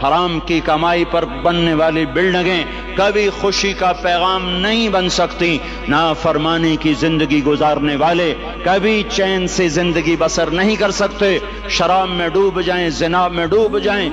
حرام کی کمائی پر بننے والی بلڈنگیں کبھی خوشی کا پیغام نہیں بن سکتی، نافرمانی کی زندگی گزارنے والے کبھی چین سے زندگی بسر نہیں کر سکتے، شراب میں ڈوب جائیں، زنا میں ڈوب جائیں،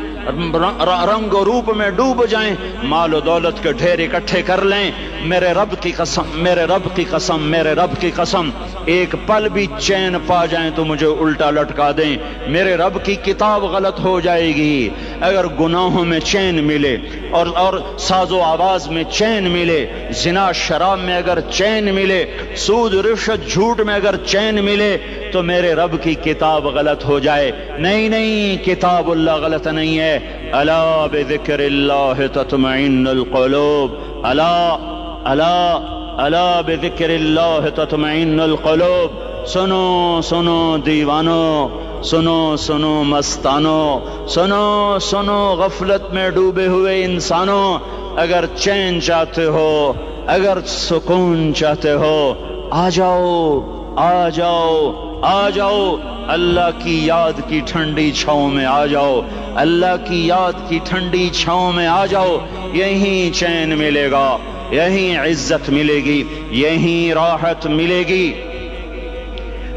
رنگ و روپ میں ڈوب جائیں، مال و دولت کے ڈھیر اکٹھے کر لیں، میرے رب کی قسم، میرے رب کی قسم، میرے رب کی قسم، ایک پل بھی چین پا جائیں تو مجھے الٹا لٹکا دیں، میرے رب کی کتاب غلط ہو جائے گی۔ اگر گناہوں میں چین ملے اور ساز و آواز میں چین ملے، زنا شراب میں اگر چین ملے، سود رشوت جھوٹ میں اگر چین ملے تو میرے رب کی کتاب غلط ہو جائے۔ نہیں نہیں، کتاب اللہ غلط نہیں ہے۔ الا بذکر اللہ تطمئن القلوب، الا بذکر اللہ تطمئن القلوب۔ سنو سنو دیوانو، سنو سنو مستانو، سنو سنو غفلت میں ڈوبے ہوئے انسانوں، اگر چین چاہتے ہو، اگر سکون چاہتے ہو، آ جاؤ آ جاؤ آ جاؤ، اللہ کی یاد کی ٹھنڈی چھاؤں میں آ جاؤ، اللہ کی یاد کی ٹھنڈی چھاؤں میں آ جاؤ، یہیں چین ملے گا، یہیں عزت ملے گی، یہیں راحت ملے گی۔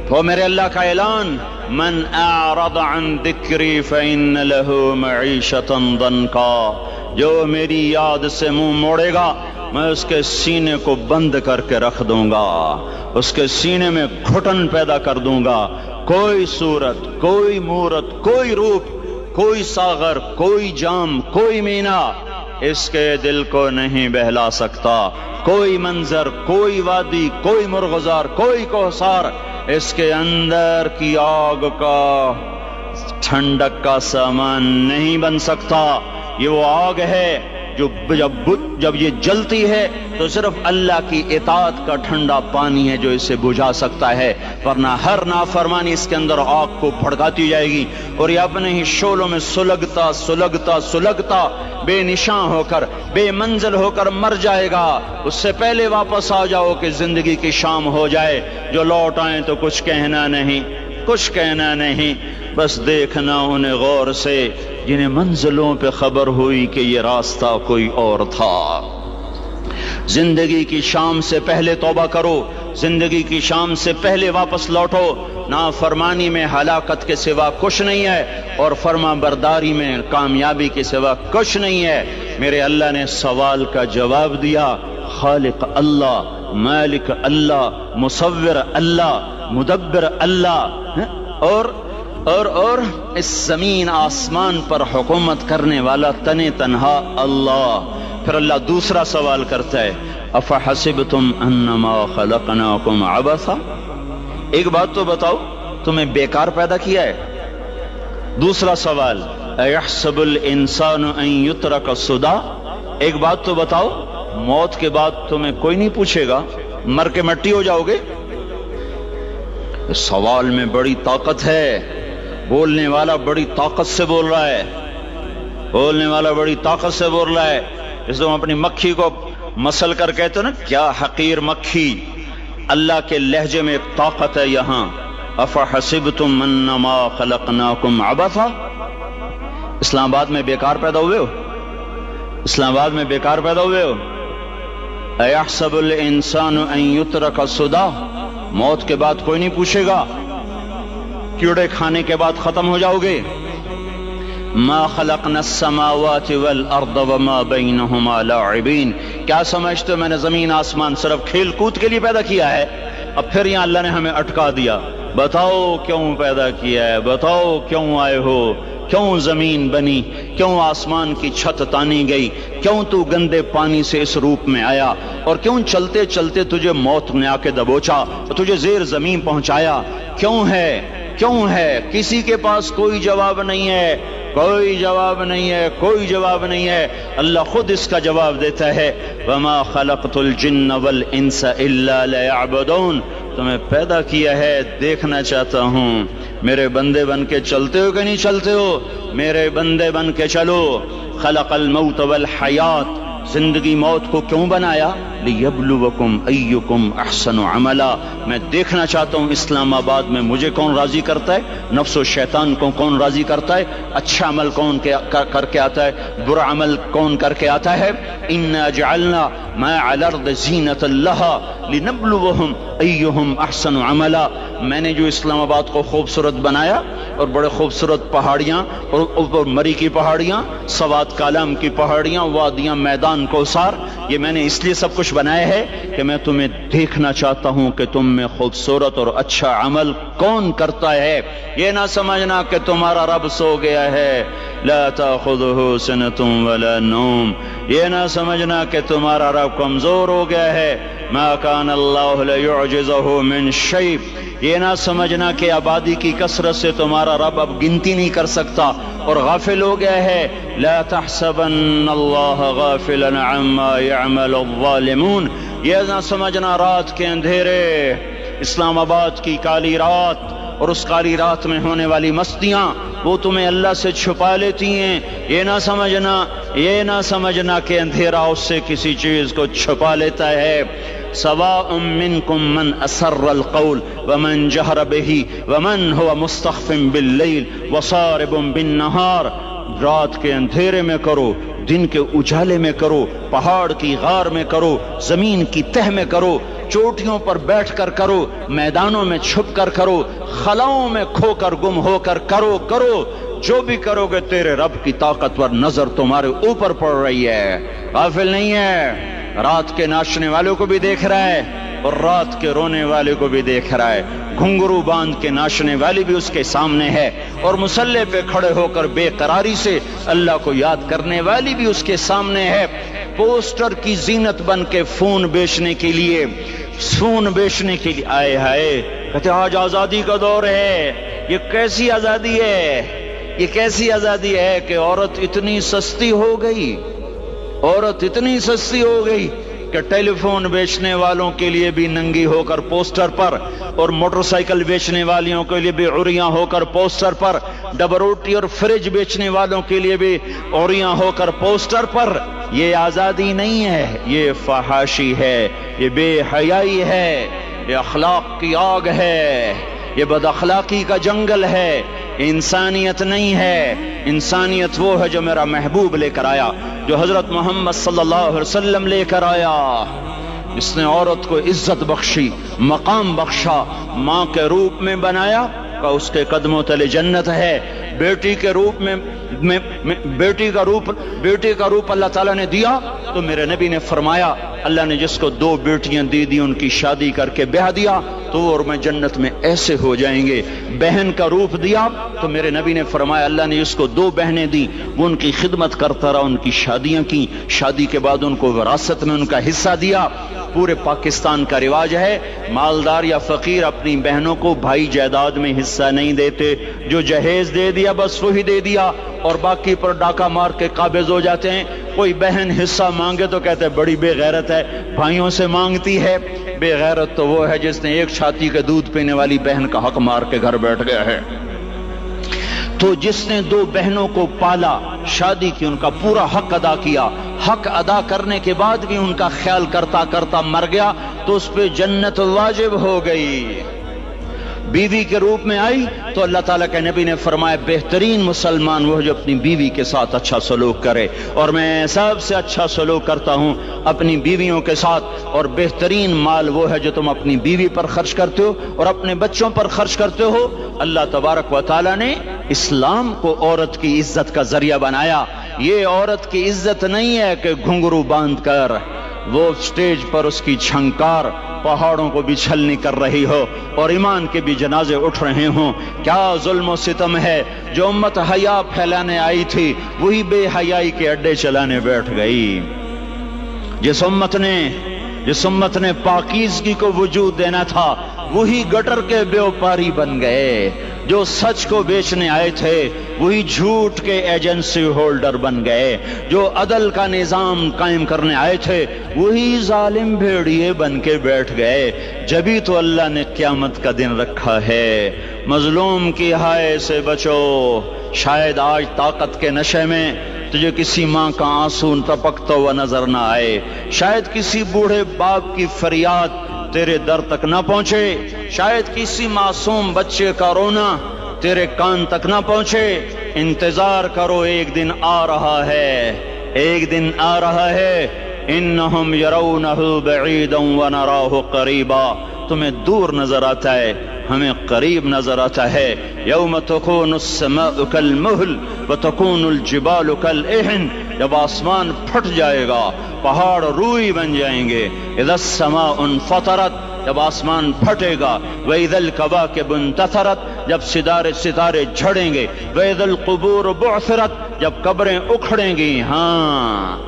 تو میرے اللہ کا اعلان، من اعرض عن ذکری فإن له معیشۃ ضنکا، جو میری یاد سے منہ موڑے گا میں اس کے سینے کو بند کر کے رکھ دوں گا، اس کے سینے میں گھٹن پیدا کر دوں گا، کوئی صورت، کوئی مورت، کوئی روپ، کوئی ساغر، کوئی جام، کوئی مینا اس کے دل کو نہیں بہلا سکتا، کوئی منظر، کوئی وادی، کوئی مرغزار، کوئی کوثر اس کے اندر کی آگ کا ٹھنڈک کا سامان نہیں بن سکتا۔ یہ وہ آگ ہے جو جب یہ جلتی ہے تو صرف اللہ کی اطاعت کا ٹھنڈا پانی ہے جو اسے بجھا سکتا ہے، ورنہ ہر نافرمانی اس کے اندر آگ کو بھڑکاتی جائے گی اور یہ اپنے ہی شعلوں میں سلگتا سلگتا سلگتا بے نشاں ہو کر، بے منزل ہو کر مر جائے گا۔ اس سے پہلے واپس آ جاؤ کہ زندگی کی شام ہو جائے، جو لوٹ آئیں تو کچھ کہنا نہیں، کچھ کہنا نہیں، بس دیکھنا انہیں غور سے جنہیں منزلوں پہ خبر ہوئی کہ یہ راستہ کوئی اور تھا۔ زندگی کی شام سے پہلے توبہ کرو، زندگی کی شام سے پہلے واپس لوٹو، نافرمانی میں ہلاکت کے سوا کچھ نہیں ہے اور فرما برداری میں کامیابی کے سوا کچھ نہیں ہے۔ میرے اللہ نے سوال کا جواب دیا، خالق اللہ، مالک اللہ، مصور اللہ، مدبر اللہ، اور اس زمین آسمان پر حکومت کرنے والا تن تنہا اللہ۔ پھر اللہ دوسرا سوال کرتا ہے، افحسبتم انما خلقناکم عبثا، ایک بات تو بتاؤ تمہیں بیکار پیدا کیا ہے؟ دوسرا سوال، ایحسب الانسان ان یترک سدی، ایک بات تو بتاؤ موت کے بعد تمہیں کوئی نہیں پوچھے گا، مر کے مٹی ہو جاؤ گے؟ اس سوال میں بڑی طاقت ہے، بولنے والا بڑی طاقت سے بول رہا ہے، بولنے والا بڑی طاقت سے بول رہا ہے۔ جس تم اپنی مکھی کو مسل کر کہتے ہو نا کیا حقیر مکھی، اللہ کے لہجے میں ایک طاقت ہے یہاں۔ افحسبتم انما خلقناکم عبثا، اسلام آباد میں بیکار پیدا ہوئے ہو؟ اسلام آباد میں بیکار پیدا ہوئے ہو؟ ایحسب الانسان ان یترک سدی، موت کے بعد کوئی نہیں پوچھے گا، کیڑے کھانے کے بعد ختم ہو جاؤ گے۔ ما خلقنا السماوات والارض وما بینہما لاعبین، کیا سمجھتے ہو میں نے زمین آسمان صرف کھیل کود کے لیے پیدا کیا ہے؟ اب پھر یہاں اللہ نے ہمیں اٹکا دیا، بتاؤ کیوں پیدا کیا ہے، بتاؤ کیوں آئے ہو، کیوں زمین بنی، کیوں آسمان کی چھت تانی گئی، کیوں تو گندے پانی سے اس روپ میں آیا، اور کیوں چلتے چلتے تجھے موت نے آ کے دبوچا اور تجھے زیر زمین پہنچایا؟ کیوں ہے، کیوں ہے؟ کسی کے پاس کوئی جواب نہیں ہے، کوئی جواب نہیں ہے، کوئی جواب نہیں ہے، اللہ خود اس کا جواب دیتا ہے، وما خلقت الجن والانس الا لیعبدون، تمہیں پیدا کیا ہے دیکھنا چاہتا ہوں میرے بندے بن کے چلتے ہو کہ نہیں چلتے ہو، میرے بندے بن کے چلو۔ خلق الموت والحیات زندگی موت کو کیوں بنایا؟ لیبلوکم ایکم احسن عملا، میں دیکھنا چاہتا ہوں اسلام آباد میں مجھے کون راضی کرتا ہے، نفس و شیطان کو کون راضی کرتا ہے، اچھا عمل کون کر کے آتا ہے، برا عمل کون کر کے آتا ہے۔ انا جعلنا ما علی الارض زینۃ لہا لنبلوہم ایہم احسن عملا، میں نے جو اسلام آباد کو خوبصورت بنایا اور بڑے خوبصورت پہاڑیاں اور اوپر مری کی پہاڑیاں، سوات کالام کی پہاڑیاں، وادیاں، میدان کوثر، یہ میں نے اس لیے سب کچھ بنایا ہے کہ میں تمہیں دیکھنا چاہتا ہوں کہ تم میں خوبصورت اور اچھا عمل کون کرتا ہے۔ یہ نہ سمجھنا کہ تمہارا رب سو گیا ہے، لا تأخذہ سنۃ ولا نوم، یہ نہ سمجھنا کہ تمہارا رب کمزور ہو گیا ہے، ما کان اللہ لیعجزہ من شیء، یہ نہ سمجھنا کہ آبادی کی کثرت سے تمہارا رب اب گنتی نہیں کر سکتا اور غافل ہو گیا ہے۔ لا تحسبن اللہ غافلا عما يعمل الظالمون، یہ نہ سمجھنا رات کے اندھیرے، اسلام آباد کی کالی رات اور اس کالی رات میں ہونے والی مستیاں وہ تمہیں اللہ سے چھپا لیتی ہیں، یہ نہ سمجھنا کہ اندھیرا اس سے کسی چیز کو چھپا لیتا ہے۔ سواء منکم من اسر القول ومن جہر بہ ومن هو مستخف باللیل وصارب بالنہار، رات کے اندھیرے میں کرو، دن کے اجالے میں کرو، پہاڑ کی غار میں کرو، زمین کی تہ میں کرو، چوٹیوں پر بیٹھ کر کرو، میدانوں میں چھپ کر کرو، خلاؤں میں کھو کر گم ہو کر کرو، جو بھی کرو گے تیرے رب کی طاقتور نظر تمہارے اوپر پڑ رہی ہے، غافل نہیں ہے، رات کے ناچنے والوں کو بھی دیکھ رہا ہے اور رات کے رونے والے کو بھی دیکھ رہا ہے، گھنگرو باندھ کے ناچنے والی بھی اس کے سامنے ہے اور مسلح پہ کھڑے ہو کر بے قراری سے اللہ کو یاد کرنے والی بھی اس کے سامنے ہے۔ پوسٹر کی زینت بن کے فون بیچنے کے لیے آئے ہائے، کہتے آج آزادی کا دور ہے، یہ کیسی آزادی ہے کہ عورت اتنی سستی ہو گئی کہ ٹیلی فون بیچنے والوں کے لیے بھی ننگی ہو کر پوسٹر پر اور موٹر سائیکل بیچنے والیوں کے لیے بھی عریاں ہو کر پوسٹر پر، ڈبل روٹی اور فریج بیچنے والوں کے لیے بھی عریاں ہو کر پوسٹر پر۔ یہ آزادی نہیں ہے، یہ فحاشی ہے، یہ بے حیائی ہے، یہ اخلاق کی آگ ہے، یہ بد اخلاقی کا جنگل ہے، انسانیت نہیں ہے۔ انسانیت وہ ہے جو میرا محبوب لے کر آیا، جو حضرت محمد صلی اللہ علیہ وسلم لے کر آیا، جس نے عورت کو عزت بخشی، مقام بخشا، ماں کے روپ میں بنایا کہ اس کے قدموں تلے جنت ہے، بیٹی کے روپ میں بیٹی کا روپ اللہ تعالیٰ نے دیا تو میرے نبی نے فرمایا اللہ نے جس کو 2 بیٹیاں دی ان کی شادی کر کے بیاہ دیا تو اور میں جنت میں ایسے ہو جائیں گے۔ بہن کا روپ دیا تو میرے نبی نے فرمایا اللہ نے جس کو 2 بہنیں دی وہ ان کی خدمت کرتا رہا، ان کی شادیاں کی، شادی کے بعد ان کو وراثت میں ان کا حصہ دیا۔ پورے پاکستان کا رواج ہے مالدار یا فقیر اپنی بہنوں کو بھائی جائیداد میں حصہ نہیں دیتے، جو جہیز دے دیا بس وہی دے دیا اور باقی پر ڈاکہ مار کے قابض ہو جاتے ہیں۔ کوئی بہن حصہ مانگے تو کہتے ہیں بڑی بے غیرت ہے، بھائیوں سے مانگتی ہے۔ بے غیرت تو وہ ہے جس نے 1 چھاتی کے دودھ پینے والی بہن کا حق مار کے گھر بیٹھ گیا ہے۔ تو جس نے 2 بہنوں کو پالا، شادی کی، ان کا پورا حق ادا کیا، حق ادا کرنے کے بعد بھی ان کا خیال کرتا کرتا مر گیا تو اس پہ جنت واجب ہو گئی۔ بیوی کے روپ میں آئی تو اللہ تعالیٰ کے نبی نے فرمایا بہترین مسلمان وہ جو اپنی بیوی کے ساتھ اچھا سلوک کرے، اور میں سب سے اچھا سلوک کرتا ہوں اپنی بیویوں کے ساتھ، اور بہترین مال وہ ہے جو تم اپنی بیوی پر خرچ کرتے ہو اور اپنے بچوں پر خرچ کرتے ہو۔ اللہ تبارک و تعالیٰ نے اسلام کو عورت کی عزت کا ذریعہ بنایا۔ یہ عورت کی عزت نہیں ہے کہ گھنگرو باندھ کر وہ سٹیج پر اس کی چھنکار پہاڑوں کو بھی چھلنی کر رہی ہو اور ایمان کے بھی جنازے اٹھ رہے ہوں۔ کیا ظلم و ستم ہے، جو امت حیا پھیلانے آئی تھی وہی بے حیائی کے اڈے چلانے بیٹھ گئی۔ جس امت نے پاکیزگی کو وجود دینا تھا وہی گٹر کے بیوپاری بن گئے، جو سچ کو بیچنے آئے تھے وہی جھوٹ کے ایجنسی ہولڈر بن گئے، جو عدل کا نظام قائم کرنے آئے تھے وہی ظالم بھیڑیے بن کے بیٹھ گئے۔ جبھی تو اللہ نے قیامت کا دن رکھا ہے۔ مظلوم کی ہائے سے بچو، شاید آج طاقت کے نشے میں تجھے کسی ماں کا آنسو ٹپکتا ہوا نظر نہ آئے، شاید کسی بوڑھے باپ کی فریاد تیرے در تک نہ پہنچے، شاید کسی معصوم بچے کا رونا تیرے کان تک نہ پہنچے۔ انتظار کرو، ایک دن آ رہا ہے، ایک دن آ رہا ہے۔ انہم یرونہ بعیدا ونراہ قریبا، تمہیں دور نظر آتا ہے، ہمیں قریب نظر آتا ہے۔ یوم تکون السماء کالمہل وتکون الجبال کالعہن، جب آسمان پھٹ جائے گا، پہاڑ روئی بن جائیں گے۔ اذا السماء انفطرت، جب آسمان پھٹے گا۔ وَإِذَا الْكَوَاكِبُ انتثرت، جب ستارے جھڑیں گے۔ وَإِذَا الْقُبُورُ بُعْثِرَتْ، جب قبریں اکھڑیں گی۔ ہاں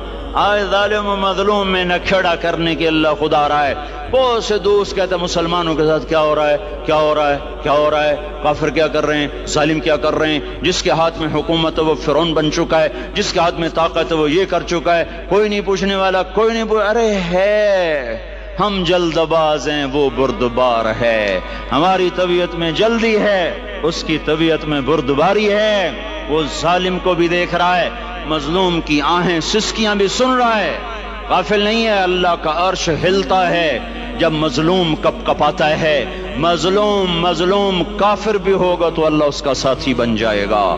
آج ظالم و مظلوم میں نکھیڑا کرنے کے اللہ خدا رہا ہے۔ بہت سے دوست کہتے ہیں مسلمانوں کے ساتھ کیا ہو رہا ہے، کیا ہو رہا ہے، کیا ہو رہا ہے، کافر کیا کر رہے ہیں، ظالم کیا کر رہے ہیں، جس کے ہاتھ میں حکومت ہے وہ فرعون بن چکا ہے، جس کے ہاتھ میں طاقت ہے وہ یہ کر چکا ہے، کوئی نہیں پوچھنے والا، کوئی نہیں ارے ہے، ہم جلد باز ہیں، وہ بردبار ہے۔ ہماری طبیعت میں جلدی ہے، اس کی طبیعت میں بردباری ہے۔ وہ ظالم کو بھی دیکھ رہا ہے، مظلوم کی آہیں سسکیاں بھی سن رہا ہے، غافل نہیں ہے۔ اللہ کا عرش ہلتا ہے جب مظلوم کپ کپاتا ہے۔ مظلوم کافر بھی ہوگا تو اللہ اس کا ساتھی بن جائے گا۔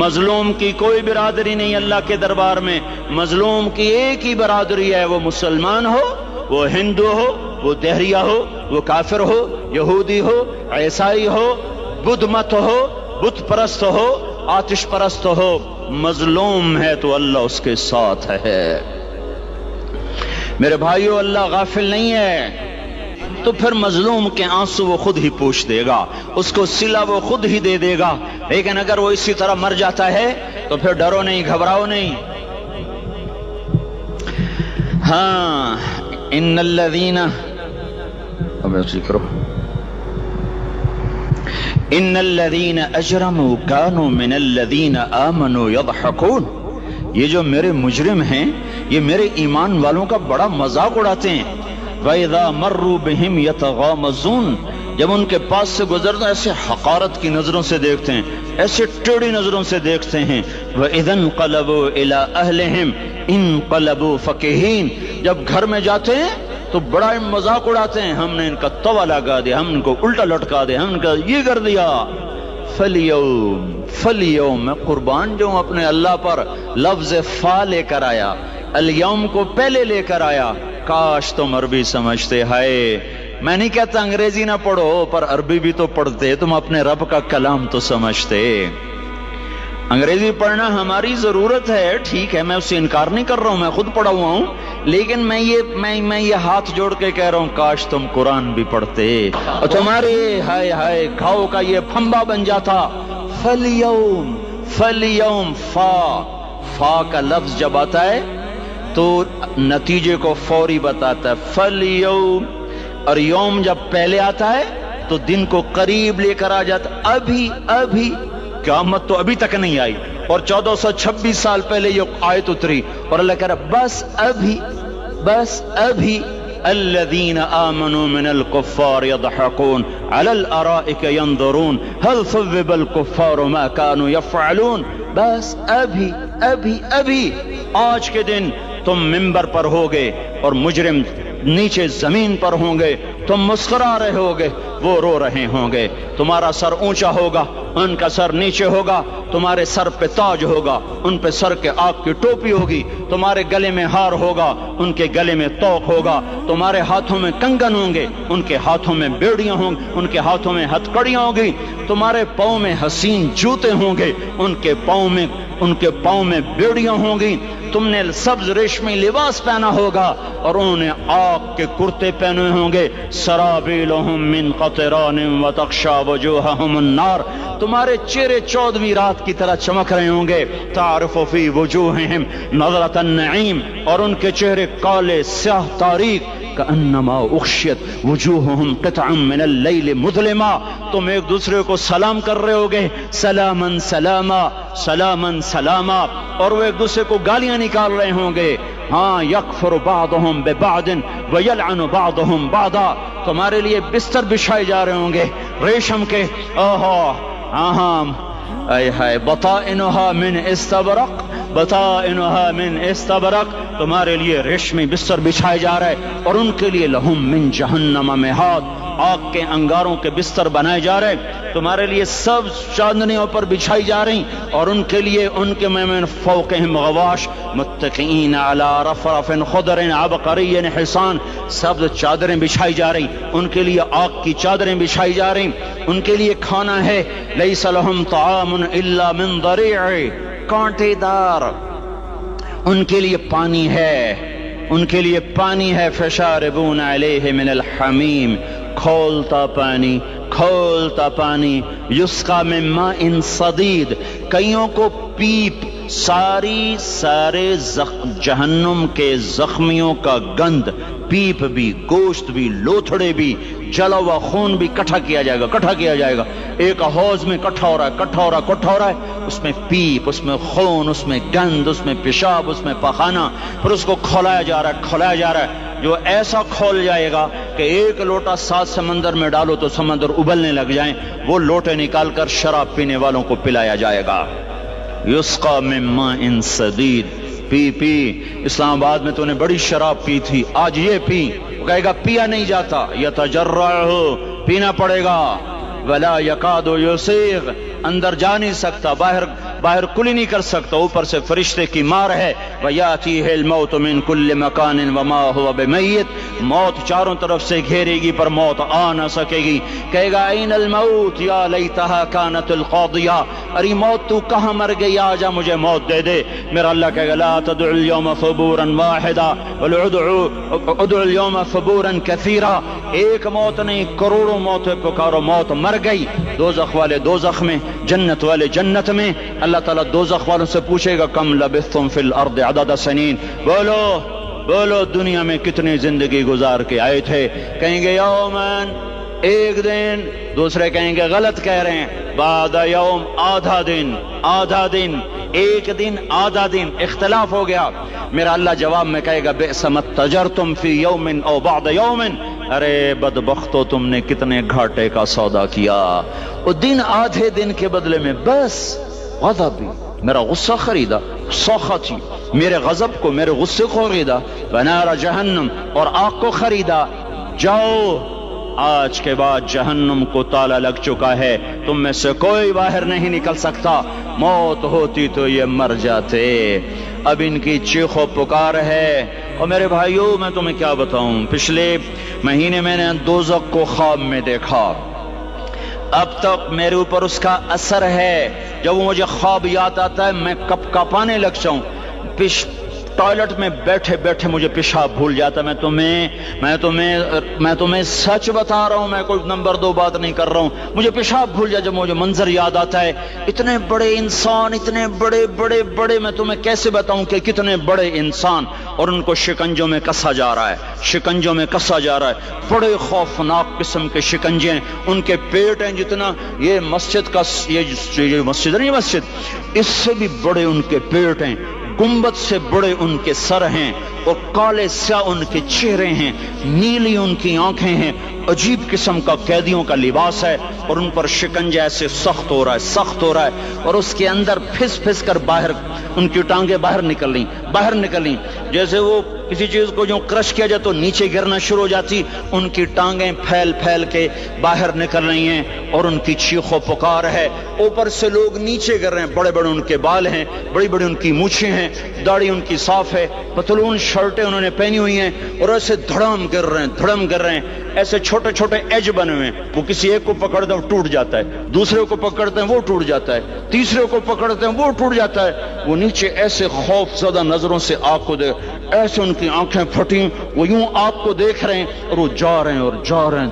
مظلوم کی کوئی برادری نہیں اللہ کے دربار میں، مظلوم کی ایک ہی برادری ہے، وہ مسلمان ہو، وہ ہندو ہو، وہ دہریہ ہو، وہ کافر ہو، یہودی ہو، عیسائی ہو، بدھ مت ہو، بت پرست ہو، آتش پرست ہو، مظلوم ہے تو اللہ اس کے ساتھ ہے۔ میرے بھائیو، اللہ غافل نہیں ہے، تو پھر مظلوم کے آنسو وہ خود ہی پوچھ دے گا، اس کو صلہ وہ خود ہی دے دے گا۔ لیکن اگر وہ اسی طرح مر جاتا ہے تو پھر ڈرو نہیں، گھبراؤ نہیں۔ ہاں ان الذین، اب ایسے کرو، ان الذین اجرموا کانوا من الذین آمنوا یضحکون، یہ جو میرے مجرم ہیں یہ میرے ایمان والوں کا بڑا مذاق اڑاتے ہیں۔ وَإِذَا مَرُّوا بِهِمْ يَتَغَامَزُونَ، جب ان کے پاس سے گزرتے ایسے حقارت کی نظروں سے دیکھتے ہیں، ایسے ٹیڑھی نظروں سے دیکھتے ہیں۔ وَإِذَا انْقَلَبُوا إِلَىٰ أَهْلِهِمْ انْقَلَبُوا فَكِهِينَ، جب گھر میں جاتے ہیں تو بڑا مذاق اڑاتے ہیں، ہم نے ان کا توا لگا دیا، ہم ان کو الٹا لٹکا دیا، ہم ان کا یہ کر دیا۔ فَالْيَوْمَ، میں قربان جو ہوں اپنے اللہ پر، لفظ فا لے کر آیا، الیوم کو پہلے لے کر آیا۔ کاش تم عربی سمجھتے، ہائے، میں نہیں کہتا انگریزی نہ پڑھو، پر عربی بھی تو پڑھتے، تم اپنے رب کا کلام تو سمجھتے۔ انگریزی پڑھنا ہماری ضرورت ہے، ٹھیک ہے، میں اس سے انکار نہیں کر رہا ہوں، میں خود پڑھا ہوا ہوں، لیکن میں یہ ہاتھ جوڑ کے کہہ رہا ہوں کاش تم قرآن بھی پڑھتے اور تمہارے ہائے ہائے گھاؤ کا یہ پھمبا بن جاتا۔ فَالْيَوْمَ، فا کا لفظ جب آتا ہے تو نتیجے کو فوری بتاتا ہے، فَالْيَوْمَ، اور یوم جب پہلے آتا ہے تو دن کو قریب لے کر آ جاتا۔ ابھی قیامت تو ابھی تک نہیں آئی، اور 1426 سال پہلے یہ آیت اتری، اور اللہ کہہ رہا بس ابھی الذین آمنوا من الکفار یضحکون علی الارائک ینظرون هل ثوب الکفار ما كانوا یفعلون۔ بس ابھی آج کے دن تم منبر پر ہوگے اور مجرم نیچے زمین پر ہوں گے، تم مسکرا رہے ہوگے، وہ رو رہے ہوں گے، تمہارا سر اونچا ہوگا، ان کا سر نیچے ہوگا، تمہارے سر پہ تاج ہوگا، ان پہ سر کے آگ کی ٹوپی ہوگی، تمہارے گلے میں ہار ہوگا، ان کے گلے میں توق ہوگا، تمہارے ہاتھوں میں کنگن ہوں گے، ان کے ہاتھوں میں بیڑیاں ہوں گی، ان کے ہاتھوں میں ہتکڑیاں ہوں گی، تمہارے پاؤں میں حسین جوتے ہوں گے، ان کے پاؤں میں بیڑیاں ہوں گی، تم نے سبز ریشمی لباس پہنا ہوگا اور انہوں نے آگ کے کرتے پہنے ہوں گے۔ سرابیلہم من قطران وتغشی وجوہہم النار، تمہارے چہرے 14ویں رات کی طرح چمک رہے ہوں گے۔ تعرف فی وجوہہم نظرۃ النعیم، اور ان کے چہرے کالے سیاہ تاریک، کأنما اغشیت وجوہہم قطعا من اللیل مظلما، تم ایک دوسرے کو سلام کر رہے ہوگے، سلامن سلاما سلامن سلاما، اور وہ ایک دوسرے کو گالیاں نکال رہے ہوں گے۔ ہاں یکفر بعضہم ببعض ویلعن بعضہم بعضا، تمہارے لیے بستر بچھائے جا رہے ہوں گے ریشم کے، آہا آہا، اے ہائے، بطائنہا من استبرق، بطائنها من استبرق، تمہارے لیے ریشمی بستر بچھائے جا رہے، اور ان کے لیے لہم من جہنم مہاد، آگ کے انگاروں کے بستر بنائے جا رہے، تمہارے لیے سب چاندنیوں پر بچھائی جا رہی، اور ان کے لیے ان کے من فوقہم غواش متکئین علی رفرف خضر عبقری حسان، سب چادریں بچھائی جا رہی، ان کے لیے آگ کی چادریں بچھائی جا رہی، ان کے لیے کھانا ہے لیس لہم طعام الا من ضریع، کانٹے دار، ان کے لیے پانی ہے، ان کے لیے پانی ہے، فشاربون علیہ من الحمیم، کھولتا پانی، کھولتا پانی، یسقا من ماء صدید، کئیوں کو پیپ، سارے جہنم کے زخمیوں کا گند، پیپ بھی، گوشت بھی، لوتھڑے بھی، جلا ہوا خون بھی کٹھا کیا جائے گا، کٹھا کیا جائے گا، ایک حوض میں کٹھا ہو رہا ہے، کٹھا ہو رہا ہے، کٹھا ہو رہا ہے، اس میں پیپ، اس میں خون، اس میں گند، اس میں پیشاب، اس میں پخانہ، پھر اس کو کھولایا جا رہا ہے، کھولایا جا رہا ہے، جو ایسا کھول جائے گا کہ ایک لوٹا 7 سمندر میں ڈالو تو سمندر ابلنے لگ جائیں، وہ لوٹے نکال کر شراب پینے والوں کو پلایا جائے گا۔ یسقا من ماء صدید، پی پی، اسلام آباد میں تو نے بڑی شراب پی تھی، آج یہ پی، وہ کہے گا پیا نہیں جاتا، یتجرعہ، پینا پڑے گا، ولا یکاد یسیغ، اندر جا نہیں سکتا، باہر کلی نہیں کر سکتا، اوپر سے فرشتے کی مار ہے، وَيَأْتِيهِ الْمَوْتُ مِنْ كُلِّ مَكَانٍ وَمَا هُوَ بِمَيِّتٍ، موت چاروں طرف سے گھیرے گی پر موت آ نہ سکے گی، کہے گا اَيْنَ الْمَوْتِ يَا لَيْتَهَا كَانَتِ الْقَاضِيَةَ، ارے موت تو کہاں مر گئی، آجا مجھے موت دے دے، میرا اللہ کہے گا لَا تَدْعُ الْيَوْمَ ثُبُورًا وَاحِدًا وَادْعُ الْيَوْمَ ثُبُورًا كَثِيرًا، ایک موت نہیں کروڑوں موتیں پکارو، موت مر گئی، دوزخ والے دوزخ میں، جنت والے جنت میں، اللہ تعالیٰ دوزخ والوں سے پوچھے گا کم لبثتم فی الارض عدد سنین، بولو دنیا میں کتنی زندگی گزار کے آئے تھے، کہیں گے یومن، ایک دن، دوسرے کہیں گے غلط کہہ رہے ہیں، بعد یوم، آدھا دن، ایک دن، آدھا دن، اختلاف ہو گیا، میرا اللہ جواب میں کہے گا بئس ما اتجرتم فی یوم او بعد یوم، ارے بدبختو تم نے کتنے گھاٹے کا سودا کیا، وہ دن آدھے دن کے بدلے میں بس غضبی، میرا غصہ خریدا، سوختی، میرے غضب کو، میرے غصے کو خریدا، ونار جہنم، اور آگ کو خریدا، جاؤ، آج کے بعد جہنم کو تالا لگ چکا ہے، تم میں سے کوئی باہر نہیں نکل سکتا، موت ہوتی تو یہ مر جاتے، اب ان کی چیخ و پکار ہے۔ اور میرے بھائیوں میں تمہیں کیا بتاؤں، پچھلے مہینے میں نے دوزخ کو خواب میں دیکھا، اب تک میرے اوپر اس کا اثر ہے، جب وہ مجھے خواب یاد آتا ہے میں کپ کپانے لگ جاؤں، ٹوائلٹ میں بیٹھے بیٹھے مجھے پیشاب بھول جاتا، میں تمہیں سچ بتا رہا ہوں، میں کوئی نمبر 2 بات نہیں کر رہا ہوں، مجھے پیشاب بھول جاتا جب مجھے منظر یاد آتا ہے، اتنے بڑے انسان، اتنے بڑے میں تمہیں کیسے بتاؤں کہ کتنے بڑے انسان، اور ان کو شکنجوں میں کسا جا رہا ہے، بڑے خوفناک قسم کے شکنجے ہیں، ان کے پیٹ ہیں جتنا یہ مسجد کا، یہ مسجد نہیں، مسجد اس سے بھی بڑے ان کے پیٹ ہیں، گنبد سے بڑے ان کے سر ہیں، اور کالے سیاہ ان کے چہرے ہیں، نیلی ان کی آنکھیں ہیں، عجیب قسم کا قیدیوں کا لباس ہے، اور ان پر شکنجہ ایسے سخت ہو رہا ہے، اور اس کے اندر پھس کر باہر ان کی ٹانگیں باہر نکلیں، جیسے وہ کسی چیز کو جو کرش کیا جائے تو نیچے گرنا شروع ہو جاتی، ان کی ٹانگیں پھیل کے باہر نکل رہی ہیں، اور ان کی چیخ و پکار ہے، اوپر سے لوگ نیچے گر رہے ہیں، بڑے ان کے بال ہیں، بڑی ان کی مونچھیں ہیں، داڑھی ان کی صاف ہے، پتلون شرٹیں انہوں نے پہنی ہوئی ہیں، اور ایسے دھڑم گر رہے ہیں، ایسے چھوٹے ایج بنے ہوئے ہیں، وہ کسی ایک کو پکڑتے ہیں وہ ٹوٹ جاتا ہے، دوسرے کو پکڑتے ہیں وہ ٹوٹ جاتا ہے، تیسرے کو پکڑتے ہیں وہ ٹوٹ جاتا ہے، وہ نیچے ایسے خوف زدہ نظروں سے آگ کو دیکھ، ایسے ان کی آنکھیں پھٹی، وہ یوں آگ کو دیکھ رہے ہیں، اور وہ جا رہے ہیں،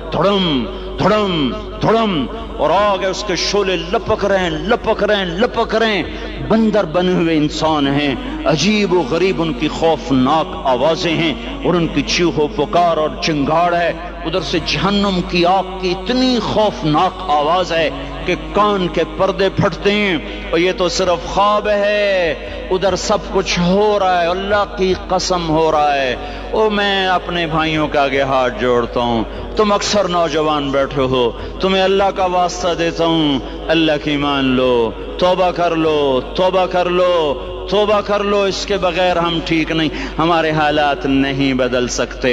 دھڑم، اور آگے اس کے شعلے لپک رہے ہیں، بندر بنے ہوئے انسان ہیں، عجیب و غریب ان کی خوفناک آوازیں ہیں، اور ان کی چیخ و پکار اور چنگاڑ ہے، ادھر سے جہنم کی آگ کی اتنی خوفناک آواز ہے کہ کان کے پردے پھٹتے ہیں، اور یہ تو صرف خواب ہے، ادھر سب کچھ ہو رہا ہے، اللہ کی قسم ہو رہا ہے۔ او میں اپنے بھائیوں کے آگے ہاتھ جوڑتا ہوں، تم اکثر نوجوان بیٹھے ہو، تمہیں اللہ کا واسطہ دیتا ہوں، اللہ کی مان لو، توبہ کر لو، توبہ کر لو، اس کے بغیر ہم ٹھیک نہیں، ہمارے حالات نہیں بدل سکتے۔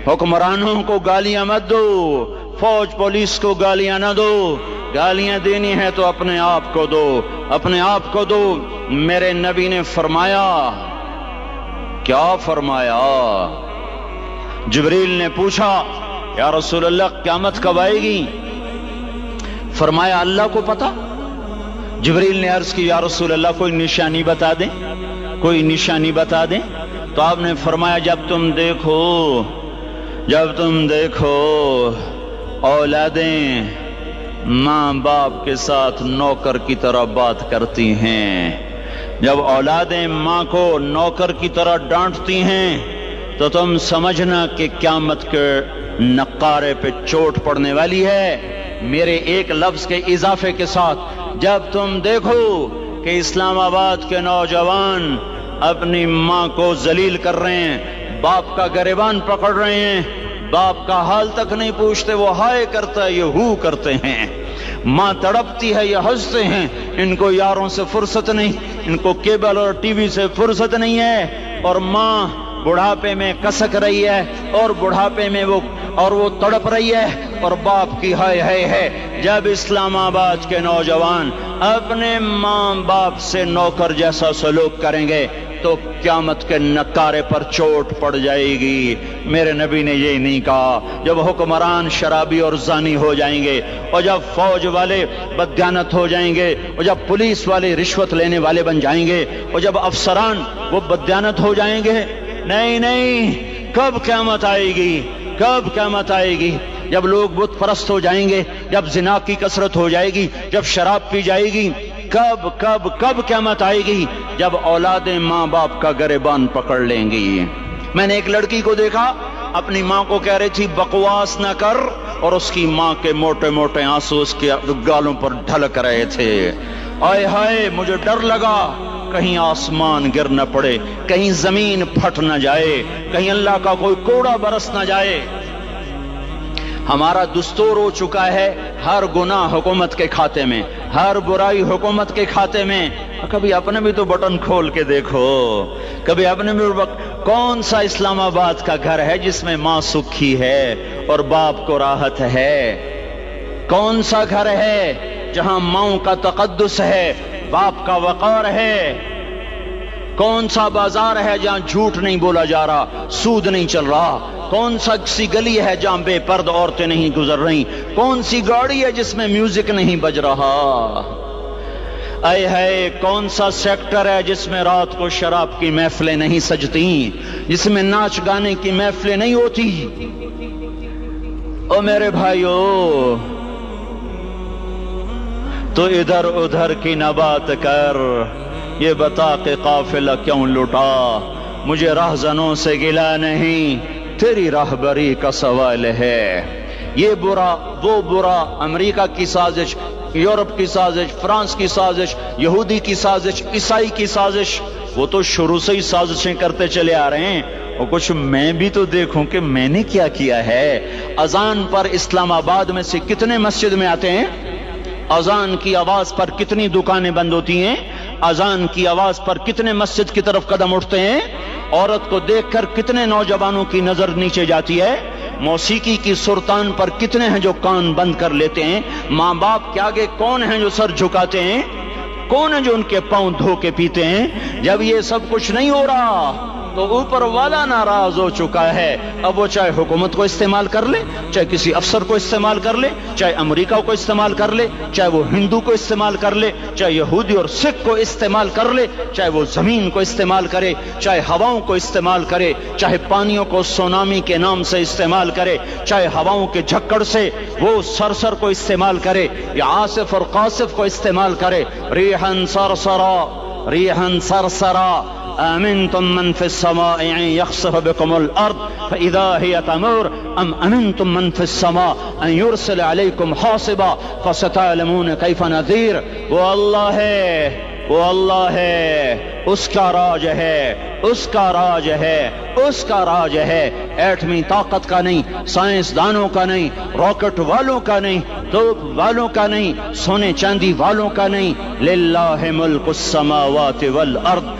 حکمرانوں کو گالیاں مت دو، فوج پولیس کو گالیاں نہ دو، گالیاں دینی ہے تو اپنے آپ کو دو، اپنے آپ کو دو۔ میرے نبی نے فرمایا، کیا فرمایا؟ جبریل نے پوچھا یا رسول اللہ قیامت کب آئے گی؟ فرمایا اللہ کو پتا۔ جبریل نے عرض کی یا رسول اللہ کوئی نشانی بتا دیں، کوئی نشانی بتا دیں۔ تو آپ نے فرمایا جب تم دیکھو اولادیں ماں باپ کے ساتھ نوکر کی طرح بات کرتی ہیں، جب اولادیں ماں کو نوکر کی طرح ڈانٹتی ہیں تو تم سمجھنا کہ قیامت کے نقارے پہ چوٹ پڑنے والی ہے۔ میرے ایک لفظ کے اضافے کے ساتھ، جب تم دیکھو کہ اسلام آباد کے نوجوان اپنی ماں کو ذلیل کر رہے ہیں، باپ کا گریبان پکڑ رہے ہیں، باپ کا حال تک نہیں پوچھتے، وہ ہائے کرتا ہے یہ ہو کرتے ہیں، ماں تڑپتی ہے یہ ہنستے ہیں، ان کو یاروں سے فرصت نہیں، ان کو کیبل اور ٹی وی سے فرصت نہیں ہے، اور ماں بڑھاپے میں کسک رہی ہے اور بڑھاپے میں وہ تڑپ رہی ہے، اور باپ کی ہائے ہائے ہے۔ جب اسلام آباد کے نوجوان اپنے ماں باپ سے نوکر جیسا سلوک کریں گے تو قیامت کے نکارے پر چوٹ پڑ جائے گی۔ میرے نبی نے یہ نہیں کہا جب حکمران شرابی اور زانی ہو جائیں گے، اور جب فوج والے بددیانت ہو جائیں گے، اور جب پولیس والے رشوت لینے والے بن جائیں گے، اور جب افسران وہ بددیانت ہو جائیں گے۔ نہیں، کب قیامت آئے گی؟ کب قیامت آئے گی؟ جب لوگ بت پرست ہو جائیں گے، جب زنا کی کثرت ہو جائے گی، جب شراب پی جائے گی۔ کب قیامت آئے گی؟ جب اولادیں ماں باپ کا گریبان پکڑ لیں گی۔ میں نے ایک لڑکی کو دیکھا، اپنی ماں کو کہہ رہی تھی بکواس نہ کر، اور اس کی ماں کے موٹے موٹے آنسو اس کے گالوں پر ڈھلک رہے تھے۔ آئے ہائے، مجھے ڈر لگا کہیں آسمان گر نہ پڑے، کہیں زمین پھٹ نہ جائے، کہیں اللہ کا کوئی کوڑا برس نہ جائے۔ ہمارا دستور ہو چکا ہے ہر گناہ حکومت کے کھاتے میں، ہر برائی حکومت کے کھاتے میں۔ کبھی اپنے بھی تو بٹن کھول کے دیکھو، کبھی اپنے بھی کون سا اسلام آباد کا گھر ہے جس میں ماں سکھی ہے اور باپ کو راحت ہے؟ کون سا گھر ہے جہاں ماں کا تقدس ہے، باپ کا وقار ہے؟ کون سا بازار ہے جہاں جھوٹ نہیں بولا جا رہا، سود نہیں چل رہا؟ کون سی گلی ہے جہاں بے پرد عورتیں نہیں گزر رہی؟ کون سی گاڑی ہے جس میں میوزک نہیں بج رہا؟ اے ہے کون سا سیکٹر ہے جس میں رات کو شراب کی محفلیں نہیں سجتی، جس میں ناچ گانے کی محفلیں نہیں ہوتی؟ او میرے بھائیو، تو ادھر ادھر کی نہ بات کر، یہ بتا کہ قافلہ کیوں لٹا؟ مجھے راہزنوں سے گلا نہیں، تیری راہبری کا سوال ہے۔ یہ برا وہ برا، امریکہ کی سازش، یورپ کی سازش، فرانس کی سازش، یہودی کی سازش، عیسائی کی سازش، وہ تو شروع سے ہی سازشیں کرتے چلے آ رہے ہیں۔ اور کچھ میں بھی تو دیکھوں کہ میں نے کیا کیا ہے۔ اذان پر اسلام آباد میں سے کتنے مسجد میں آتے ہیں؟ اذان کی آواز پر کتنی دکانیں بند ہوتی ہیں؟ اذان کی آواز پر کتنے مسجد کی طرف قدم اٹھتے ہیں؟ عورت کو دیکھ کر کتنے نوجوانوں کی نظر نیچے جاتی ہے؟ موسیقی کی سرتان پر کتنے ہیں جو کان بند کر لیتے ہیں؟ ماں باپ کے آگے کون ہیں جو سر جھکاتے ہیں؟ کون ہیں جو ان کے پاؤں دھو کے پیتے ہیں؟ جب یہ سب کچھ نہیں ہو رہا تو اوپر والا ناراض ہو چکا ہے۔ اب وہ چاہے حکومت کو استعمال کر لے، چاہے کسی افسر کو استعمال کر لے، چاہے امریکہ کو استعمال کر لے، چاہے وہ ہندو کو استعمال کر لے، چاہے یہودی اور سکھ کو استعمال کر لے، چاہے وہ زمین کو استعمال کرے، چاہے ہواؤں کو استعمال کرے، چاہے پانیوں کو سونامی کے نام سے استعمال کرے، چاہے ہواؤں کے جھکڑ سے وہ سرسر کو استعمال کرے یا آصف اور قاصف کو استعمال کرے۔ ریحن سرسرا، ریحن سرسرا، آمنتم من في السماء ان يخسف بكم الارض فاذا هي تمور ام امنتم من في السماء ان يرسل عليكم حاصبا فستعلمون كيف نذير۔ وہ اللہ ہے، وہ اللہ ہے، اس کا راج ہے، اس کا راج ہے، اس کا راج ہے۔ ایٹمی طاقت کا نہیں، سائنسدانوں کا نہیں، راکٹ والوں کا نہیں، توپ والوں کا نہیں، سونے چاندی والوں کا نہیں۔ للہ ملک السماوات والارض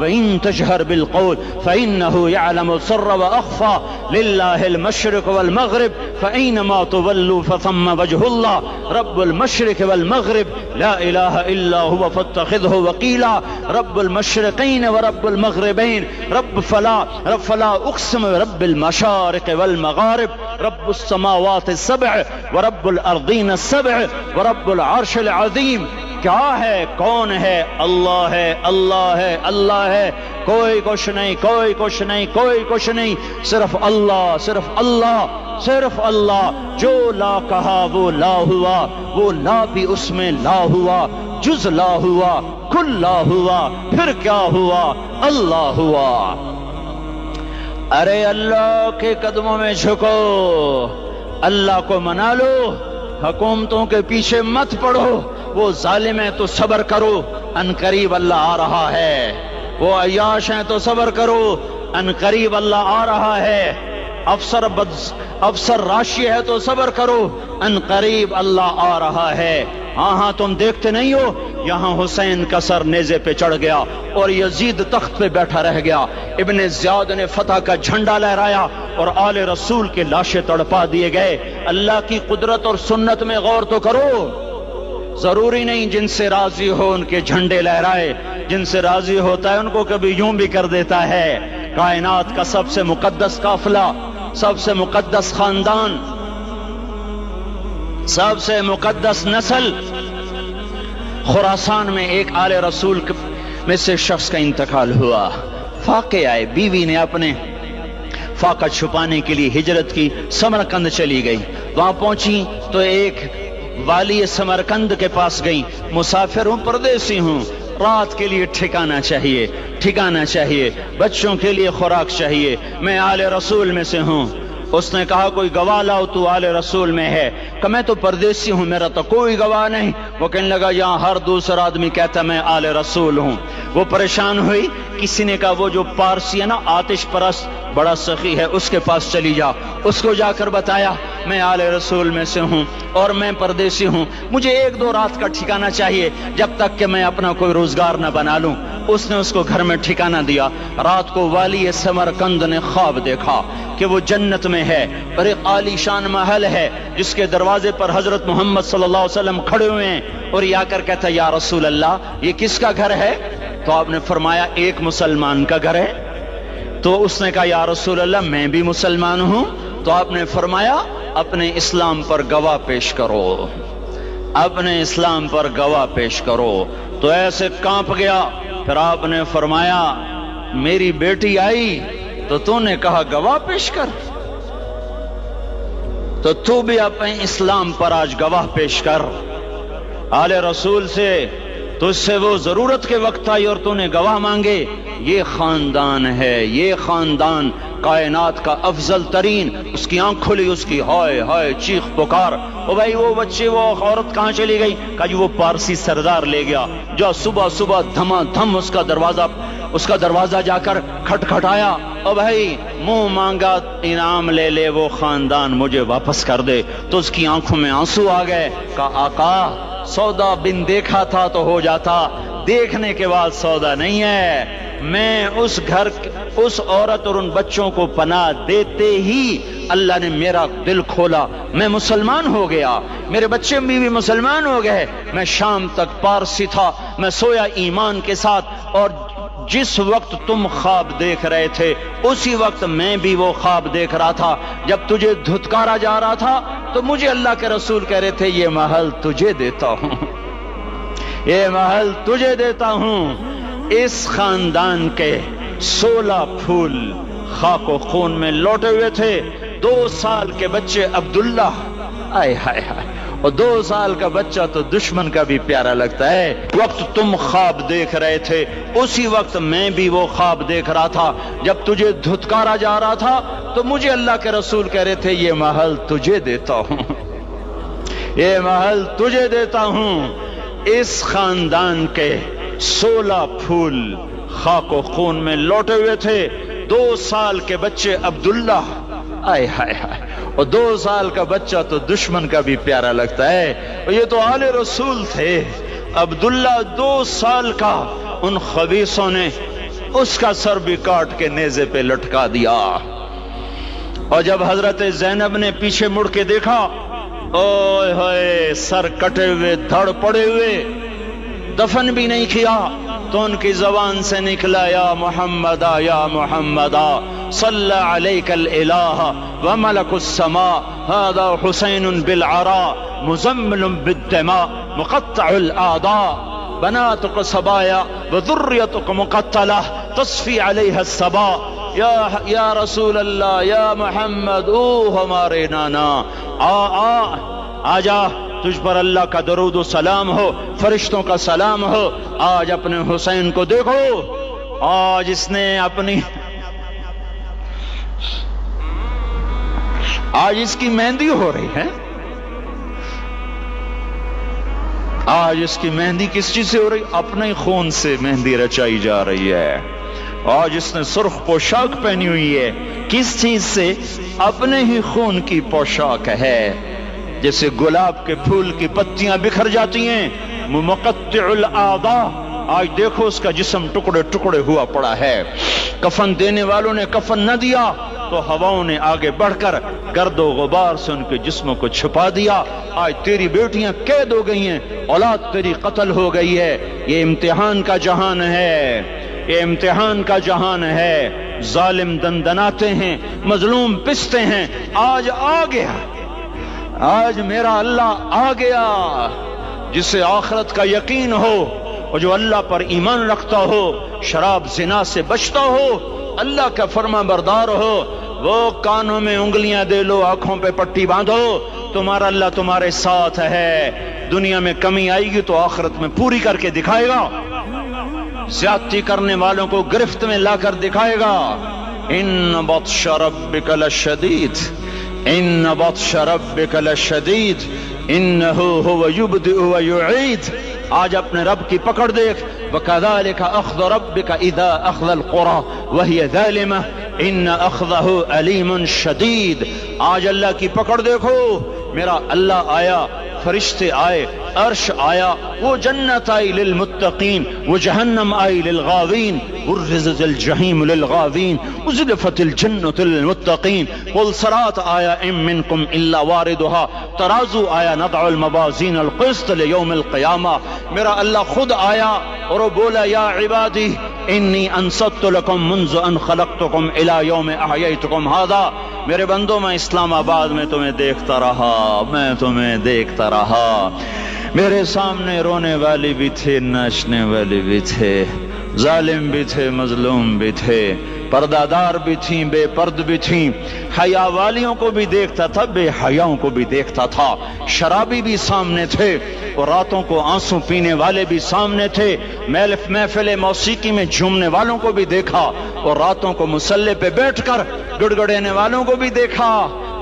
وإن تجهر بالقول فإنه يعلم السر وأخفى لله المشرق والمغرب فأينما تولوا فثم وجه الله رب المشرق والمغرب لا إله إلا هو فاتخذه وكيلا رب المشرقين ورب المغربين رب فلا أقسم برب المشارق والمغارب رب السماوات السبع ورب الأرضين السبع ورب العرش العظيم. کیا ہے، کون ہے؟ اللہ ہے، اللہ ہے، اللہ ہے. کوئی کچھ نہیں، کوئی کچھ نہیں، کوئی کچھ نہیں، صرف اللہ، صرف اللہ، صرف اللہ. جو لا کہا وہ لا ہوا، وہ لا بھی اس میں لا ہوا، جز لا ہوا، کل لا ہوا، پھر کیا ہوا؟ اللہ ہوا. ارے اللہ کے قدموں میں جھکو، اللہ کو منا لو، حکومتوں کے پیچھے مت پڑو. وہ ظالم ہیں تو صبر کرو، ان قریب اللہ آ رہا ہے. وہ عیاش ہیں تو صبر کرو، ان قریب اللہ آ رہا ہے. افسر راشی ہے تو صبر کرو، ان قریب اللہ آ رہا ہے. ہاں تم دیکھتے نہیں ہو، یہاں حسین کا سر نیزے پہ چڑھ گیا اور یزید تخت پہ بیٹھا رہ گیا. ابن زیاد نے فتح کا جھنڈا لہرایا اور آل رسول کے لاشیں تڑپا دیے گئے. اللہ کی قدرت اور سنت میں غور تو کرو. ضروری نہیں جن سے راضی ہو ان کے جھنڈے لہرائے، جن سے راضی ہوتا ہے ان کو کبھی یوں بھی کر دیتا ہے. کائنات کا سب سے مقدس قافلہ، سب سے مقدس خاندان، سب سے مقدس نسل، خراسان میں ایک آل رسول میں سے شخص کا انتقال ہوا. فاقے آئے، بیوی نے اپنے فاقہ چھپانے کے لیے ہجرت کی، سمرقند چلی گئی. وہاں پہنچی تو ایک والی سمرقند کے پاس گئی. مسافر ہوں، پردیسی ہوں، رات کے لیے ٹھکانہ چاہیے، ٹھکانہ چاہیے، بچوں کے لیے خوراک چاہیے، میں آل رسول میں سے ہوں. اس نے کہا کوئی گواہ لاؤ، تو آل رسول میں ہے. کہ میں تو پردیسی ہوں، میرا تو کوئی گواہ نہیں. وہ کہنے لگا یہاں ہر دوسرا آدمی کہتا میں آل رسول ہوں. وہ پریشان ہوئی. کسی نے کہا وہ جو پارسی ہے نا، آتش پرست بڑا سخی ہے، اس کے پاس چلی جا. اس کو جا کر بتایا میں آل رسول میں سے ہوں اور میں پردیسی ہوں، مجھے 1-2 رات کا ٹھکانہ چاہیے جب تک کہ میں اپنا کوئی روزگار نہ بنا لوں. اس نے اس کو گھر میں ٹھکانہ دیا. رات کو والی سمرقند نے خواب دیکھا کہ وہ جنت میں ہے اور ایک عالی شان محل ہے جس کے دروازے پر حضرت محمد صلی اللہ علیہ وسلم کھڑے ہوئے ہیں. اور یہ آ کر کہتا یا رسول اللہ یہ کس کا گھر ہے؟ تو آپ نے فرمایا ایک مسلمان کا گھر ہے. تو اس نے کہا یا رسول اللہ میں بھی مسلمان ہوں. تو آپ نے فرمایا اپنے اسلام پر گواہ پیش کرو، اپنے اسلام پر گواہ پیش کرو. تو ایسے کانپ گیا. پھر آپ نے فرمایا میری بیٹی آئی تو تو نے کہا گواہ پیش کر، تو تو بھی اپنے اسلام پر آج گواہ پیش کر. آل رسول سے تجھ سے وہ ضرورت کے وقت آئی اور تو نے گواہ مانگے. یہ خاندان ہے، یہ خاندان کائنات کا افضل ترین. اس کی آنکھ کھلی، اس کی ہائے ہائے چیخ پکار. او بھائی وہ بچے، وہ عورت کہاں چلی گئی؟ کہا جی وہ پارسی سردار لے گیا. جو صبح صبح دھما دھم اس کا دروازہ جا کر کھٹکھٹایا. او بھائی منہ مانگا انعام لے لے، وہ خاندان مجھے واپس کر دے. تو اس کی آنکھوں میں آنسو آ گئے. کہا آقا سودا بن دیکھا تھا تو ہو جاتا، دیکھنے کے بعد سودا نہیں ہے. میں اس عورت اور ان بچوں کو پناہ دیتے ہی اللہ نے میرا دل کھولا، میں مسلمان ہو گیا، میرے بچے بھی مسلمان ہو گئے. میں شام تک پارسی تھا، میں سویا ایمان کے ساتھ، اور جس وقت تم خواب دیکھ رہے تھے اسی وقت میں بھی وہ خواب دیکھ رہا تھا. جب تجھے دھتکارا جا رہا تھا تو مجھے اللہ کے رسول کہہ رہے تھے یہ محل تجھے دیتا ہوں، یہ محل تجھے دیتا ہوں. اس خاندان کے 16 پھول خاک و خون میں لوٹے ہوئے تھے. 2 سال کے بچے عبداللہ، آئے ہائے ہائے، اور 2 سال کا بچہ تو دشمن کا بھی پیارا لگتا ہے. وقت تم خواب دیکھ رہے تھے اسی وقت میں بھی وہ خواب دیکھ رہا تھا. جب تجھے دھتکارا جا رہا تھا تو مجھے اللہ کے رسول کہہ رہے تھے یہ محل تجھے دیتا ہوں، یہ محل تجھے دیتا ہوں. اس خاندان کے 16 پھول خاک و خون میں لوٹے ہوئے تھے. 2 سال کے بچے عبداللہ، آئے ہائے ہائے، اور 2 سال کا بچہ تو دشمن کا بھی پیارا لگتا ہے، اور یہ تو آل رسول تھے۔ عبداللہ 2 سال کا، ان خبیثوں نے اس کا سر بھی کاٹ کے نیزے پہ لٹکا دیا۔ اور جب حضرت زینب نے پیچھے مڑ کے دیکھا، اوئے ہوئے، سر کٹے ہوئے، دھڑ پڑے ہوئے، دفن بھی نہیں کیا، تو ان کی زبان سے نکلا یا محمد یا محمد صلی علیک الالہ وملک السماء هذا حسین بالعراء مزمل بالدماء مقطع الاعضاء بناتك صبايا وذريتك مقتلة تصفي عليها الصبا یا رسول اللہ، یا محمد، او ہمارے نانا، آ جا، تجھ پر اللہ کا درود و سلام ہو، فرشتوں کا سلام ہو، آج اپنے حسین کو دیکھو، آج اس نے اپنی، آج اس کی مہندی ہو رہی ہے، آج اس کی مہندی کس چیز سے ہو رہی؟ اپنے خون سے مہندی رچائی جا رہی ہے۔ آج اس نے سرخ پوشاک پہنی ہوئی ہے، کس چیز سے؟ اپنے ہی خون کی پوشاک ہے۔ جیسے گلاب کے پھول کی پتیاں بکھر جاتی ہیں، مقطع الاعضاء، آج دیکھو اس کا جسم ٹکڑے ٹکڑے ہوا پڑا ہے۔ کفن دینے والوں نے کفن نہ دیا تو ہواؤں نے آگے بڑھ کر گرد و غبار سے ان کے جسموں کو چھپا دیا۔ آج تیری بیٹیاں قید ہو گئی ہیں، اولاد تیری قتل ہو گئی ہے۔ یہ امتحان کا جہان ہے، یہ امتحان کا جہان ہے۔ ظالم دندناتے ہیں، مظلوم پستے ہیں، آج آ گیا، آج میرا اللہ آ گیا۔ جسے آخرت کا یقین ہو اور جو اللہ پر ایمان رکھتا ہو، شراب زنا سے بچتا ہو، اللہ کا فرما بردار ہو، وہ کانوں میں انگلیاں دے لو، آنکھوں پہ پٹی باندھو، تمہارا اللہ تمہارے ساتھ ہے۔ دنیا میں کمی آئے گی تو آخرت میں پوری کر کے دکھائے گا، زیادتی کرنے والوں کو گرفت میں لا کر دکھائے گا۔ ان بطش ربک لشدید، ان بطش ربک لشدید انہ هو یبدئ ویعید۔ آج اپنے رب کی پکڑ دیکھ، وَكَذَلِكَ أَخْذُ رَبِّكَ إِذَا أَخْذَ الْقُرَى وَهِيَ ظَالِمَةٌ إِنَّ أَخْذَهُ أَلِيمٌ شَدِيدٌ۔ آج اللہ کی پکڑ دیکھو، میرا اللہ آیا، فرشتے آئے، عرش آیا، وہ جنت آئی للمتقین، وہ جہنم آئی للغاوین، برزت الجحیم للغاوین، ازلفت الجنت للمتقین، قل صراط آیا ام منکم الا واردها، ترازو آیا نضع الموازین القسط لیوم القیامہ۔ میرا اللہ خود آیا اور وہ بولا یا عبادی انی انصت لکم منذ ان خلقتکم الى یوم احییتکم ھذا۔ میرے بندوں، میں اسلام آباد میں تمہیں دیکھتا رہا، میں تمہیں دیکھتا رہا، میرے سامنے رونے والی بھی تھے، ناچنے والی بھی تھے، ظالم بھی تھے، مظلوم بھی تھے، پردہ دار بھی تھیں، بے پرد بھی تھیں، حیا والیوں کو بھی دیکھتا تھا، بے حیاؤں کو بھی دیکھتا تھا، شرابی بھی سامنے تھے اور راتوں کو آنسو پینے والے بھی سامنے تھے، محفل موسیقی میں جھومنے والوں کو بھی دیکھا اور راتوں کو مصلی پہ بیٹھ کر گڑ گڑانے والوں کو بھی دیکھا۔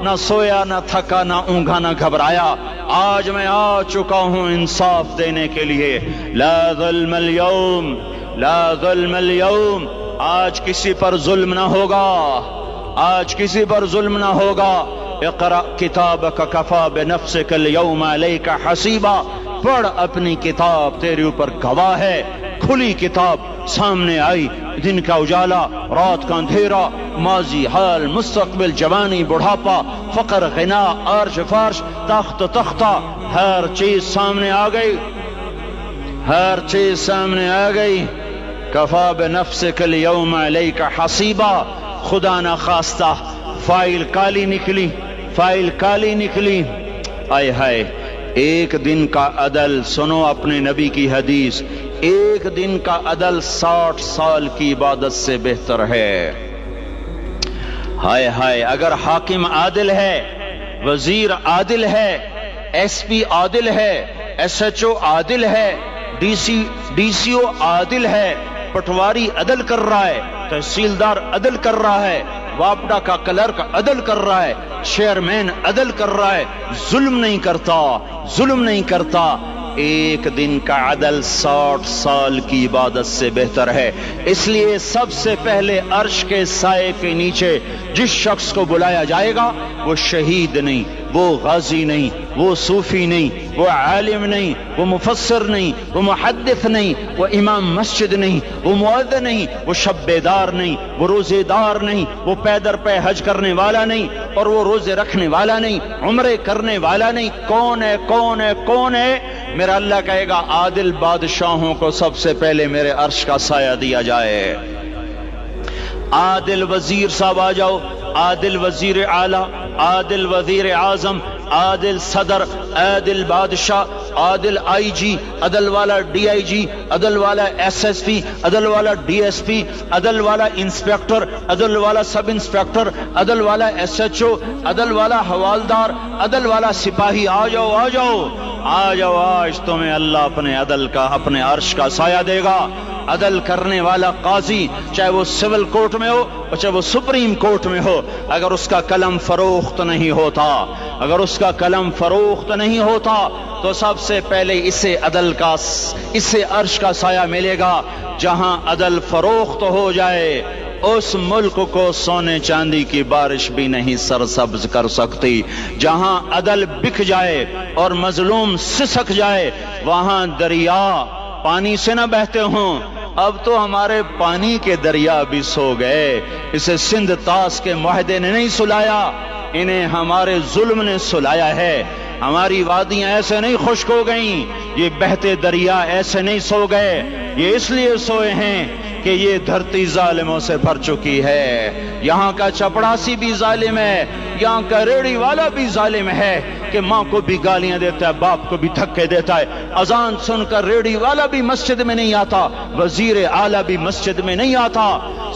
نہ سویا، نہ تھکا، نہ اونگا، نہ گھبرایا۔ آج میں آ چکا ہوں انصاف دینے کے لیے۔ لا ظلم اليوم، لا ظلم اليوم، آج کسی پر ظلم نہ ہوگا، آج کسی پر ظلم نہ ہوگا۔ اقرأ کتابک کفا بنفسک اليوم علیک حسیبا، پڑھ اپنی کتاب، تیرے اوپر گواہ ہے۔ کھلی کتاب سامنے آئی، دن کا اجالا، رات کا اندھیرا، ماضی، حال، مستقبل، جوانی، بڑھاپا، فقر، غنا، عرش، فرش، تخت، تختہ، ہر چیز سامنے آ گئی، ہر چیز سامنے آ گئی۔ کفا بنفسک اليوم علیک حسیبا، خدا نہ خواستہ فائل کالی نکلی، فائل کالی نکلی۔ آئے ہائے، ایک دن کا عدل، سنو اپنے نبی کی حدیث، ایک دن کا عدل 60 سال کی عبادت سے بہتر ہے۔ ہائے ہائے، اگر حاکم عادل ہے، وزیر عادل ہے، ایس پی عادل ہے، ایس ایچ او عادل ہے، ڈی سی او عادل ہے، پٹواری عدل کر رہا ہے، تحصیلدار عدل کر رہا ہے، واپڈا کا کلرک عدل کر رہا ہے، چیئرمین عدل کر رہا ہے، ظلم نہیں کرتا، ظلم نہیں کرتا، ایک دن کا عدل 60 سال کی عبادت سے بہتر ہے. اس لیے سب سے پہلے عرش کے سائے کے نیچے جس شخص کو بلایا جائے گا وہ شہید نہیں، وہ غازی نہیں، وہ صوفی نہیں، وہ عالم نہیں، وہ مفسر نہیں، وہ محدث نہیں، وہ امام مسجد نہیں، وہ مؤذن نہیں، وہ شب بیدار نہیں، وہ روزے دار نہیں، وہ پیدر پہ حج کرنے والا نہیں، اور وہ روزے رکھنے والا نہیں، عمرے کرنے والا نہیں. کون ہے؟ کون ہے؟ کون ہے؟ میرا اللہ کہے گا عادل بادشاہوں کو سب سے پہلے میرے عرش کا سایہ دیا جائے. عادل وزیر صاحب آ جاؤ، عادل وزیر اعلی، عادل وزیر اعظم، عادل صدر، عادل بادشاہ، عادل آئی جی، عدل والا ڈی آئی جی، عدل والا ایس ایس پی، عدل والا ڈی ایس پی، عدل والا انسپیکٹر، عدل والا سب انسپیکٹر، عدل والا ایس ایچ او، عدل والا حوالدار، عدل والا سپاہی. آ جاؤ آ جاؤ آ جاؤ، آج تمہیں اللہ اپنے عدل کا، اپنے عرش کا سایہ دے گا. عدل کرنے والا قاضی چاہے وہ سول کورٹ میں ہو اور چاہے وہ سپریم کورٹ میں ہو، اگر اس کا قلم فروخت نہیں ہوتا، اگر اس کا قلم فروخت نہیں ہوتا تو سب سے پہلے اسے عدل کا، اسے عرش کا سایہ ملے گا. جہاں عدل فروخت ہو جائے اس ملک کو سونے چاندی کی بارش بھی نہیں سرسبز کر سکتی. جہاں عدل بک جائے اور مظلوم سسک جائے وہاں دریا پانی سے نہ بہتے ہوں. اب تو ہمارے پانی کے دریا بھی سو گئے. اسے سندھ طاس کے معاہدے نے نہیں سلایا، انہیں ہمارے ظلم نے سلایا ہے. ہماری وادیاں ایسے نہیں خشک ہو گئیں، یہ بہتے دریا ایسے نہیں سو گئے. یہ اس لیے سوئے ہیں کہ یہ دھرتی ظالموں سے بھر چکی ہے. یہاں کا چپڑاسی بھی ظالم ہے، یہاں کا ریڑھی والا بھی ظالم ہے کہ ماں کو بھی گالیاں دیتا ہے، باپ کو بھی دھکے دیتا ہے. اذان سن کر ریڑھی والا بھی مسجد میں نہیں آتا، وزیر اعلیٰ بھی مسجد میں نہیں آتا.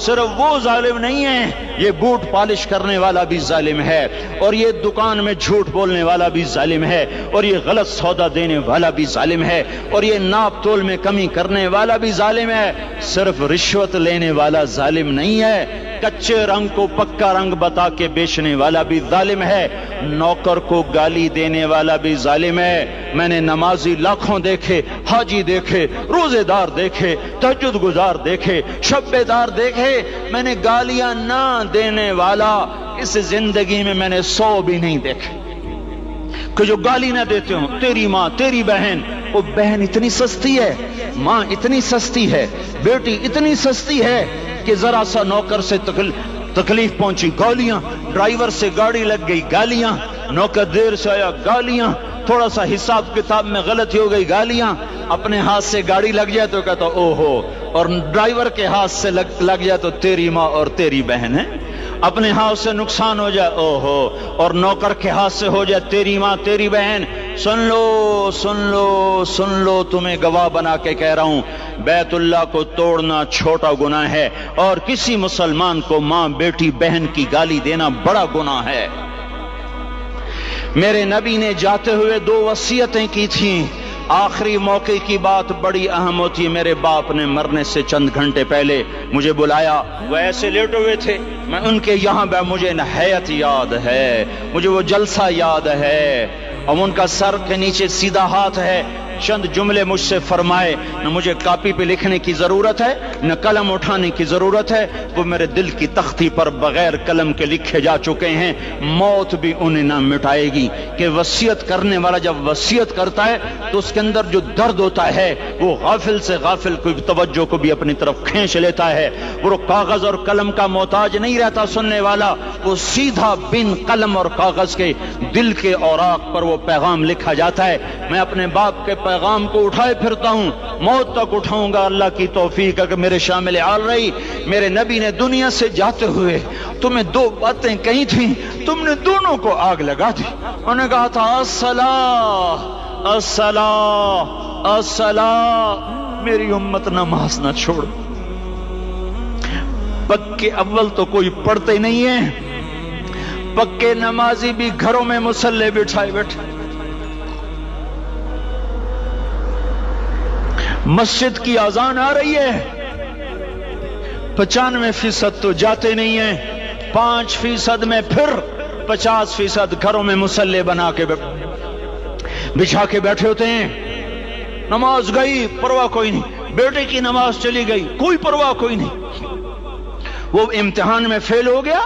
صرف وہ ظالم نہیں ہے، یہ بوٹ پالش کرنے والا بھی ظالم ہے، اور یہ دکان میں جھوٹ بولنے والا بھی ظالم ہے، اور یہ غلط سودا دینے والا بھی ظالم ہے، اور یہ ناپ تول میں کمی کرنے والا بھی ظالم ہے. صرف رشوت لینے والا ظالم نہیں ہے، کچے رنگ کو پکا رنگ بتا کے بیچنے والا بھی ظالم ہے، نوکر کو گالی دینے والا بھی ظالم ہے. میں نے نمازی لاکھوں دیکھے، حاجی دیکھے، روزے دار دیکھے، تہجد گزار دیکھے، شب بیدار دیکھے. میں نے گالیاں نہ دینے والا اس زندگی میں میں نے 100 بھی نہیں دیکھے کہ جو گالی نہ دیتے ہوں. تیری ماں، تیری بہن، وہ بہن اتنی سستی ہے، ماں اتنی سستی ہے، بیٹی اتنی سستی ہے کہ ذرا سا نوکر سے تکلیف پہنچی گالیاں، ڈرائیور سے گاڑی لگ گئی گالیاں، نوکر دیر سے آیا گالیاں، تھوڑا سا حساب کتاب میں غلطی ہو گئی گالیاں. اپنے ہاتھ سے گاڑی لگ جائے تو کہتا او ہو، اور ڈرائیور کے ہاتھ سے لگ جائے تو تیری ماں اور تیری بہن ہے. اپنے ہاتھ سے نقصان ہو جائے او ہو، اور نوکر کے ہاتھ سے ہو جائے تیری ماں تیری بہن. سن لو سن لو سن لو، تمہیں گواہ بنا کے کہہ رہا ہوں، بیت اللہ کو توڑنا چھوٹا گناہ ہے، اور کسی مسلمان کو ماں، بیٹی، بہن کی گالی دینا بڑا گناہ ہے. میرے نبی نے جاتے ہوئے 2 وصیتیں کی تھیں. آخری موقع کی بات بڑی اہم ہوتی ہے. میرے باپ نے مرنے سے چند گھنٹے پہلے مجھے بلایا، وہ ایسے لیٹے ہوئے تھے، میں ان کے یہاں مجھے نہایت یاد ہے، مجھے وہ جلسہ یاد ہے، اور ان کا سر کے نیچے سیدھا ہاتھ ہے. چند جملے مجھ سے فرمائے، نہ مجھے کاپی پہ لکھنے کی ضرورت ہے نہ قلم اٹھانے کی ضرورت ہے، وہ میرے دل کی تختی پر بغیر قلم کے لکھے جا چکے ہیں. موت بھی انہیں نہ مٹائے گی کہ وصیت کرنے والا جب وصیت کرتا ہے تو اس کے اندر جو درد ہوتا ہے وہ غافل سے غافل کوئی توجہ کو بھی اپنی طرف کھینچ لیتا ہے. وہ کاغذ اور قلم کا محتاج نہیں رہتا سننے والا، وہ سیدھا بن قلم اور کاغذ کے دل کے اوراق پر وہ پیغام لکھا جاتا ہے. میں اپنے باپ کے پیغام کو اٹھائے پھرتا ہوں، موت تک اٹھاؤں گا. اللہ کی توفیق ہے کہ میرے شامل حال رہی. میرے نبی نے دنیا سے جاتے ہوئے تمہیں 2 باتیں کہی تھیں، تم نے دونوں کو آگ لگا دی. انہوں نے کہا تھا الصلاۃ الصلاۃ الصلاۃ، میری امت نماز نہ چھوڑ. پکے اول تو کوئی پڑھتے نہیں ہیں، پکے نمازی بھی گھروں میں مصلی بٹھائے بیٹھے. مسجد کی اذان آ رہی ہے، 95% تو جاتے نہیں ہیں، 5% میں پھر 50% گھروں میں مصلی بنا کے بچھا کے بیٹھے ہوتے ہیں. نماز گئی پرواہ کوئی نہیں، بیٹے کی نماز چلی گئی کوئی پرواہ کوئی نہیں، وہ امتحان میں فیل ہو گیا،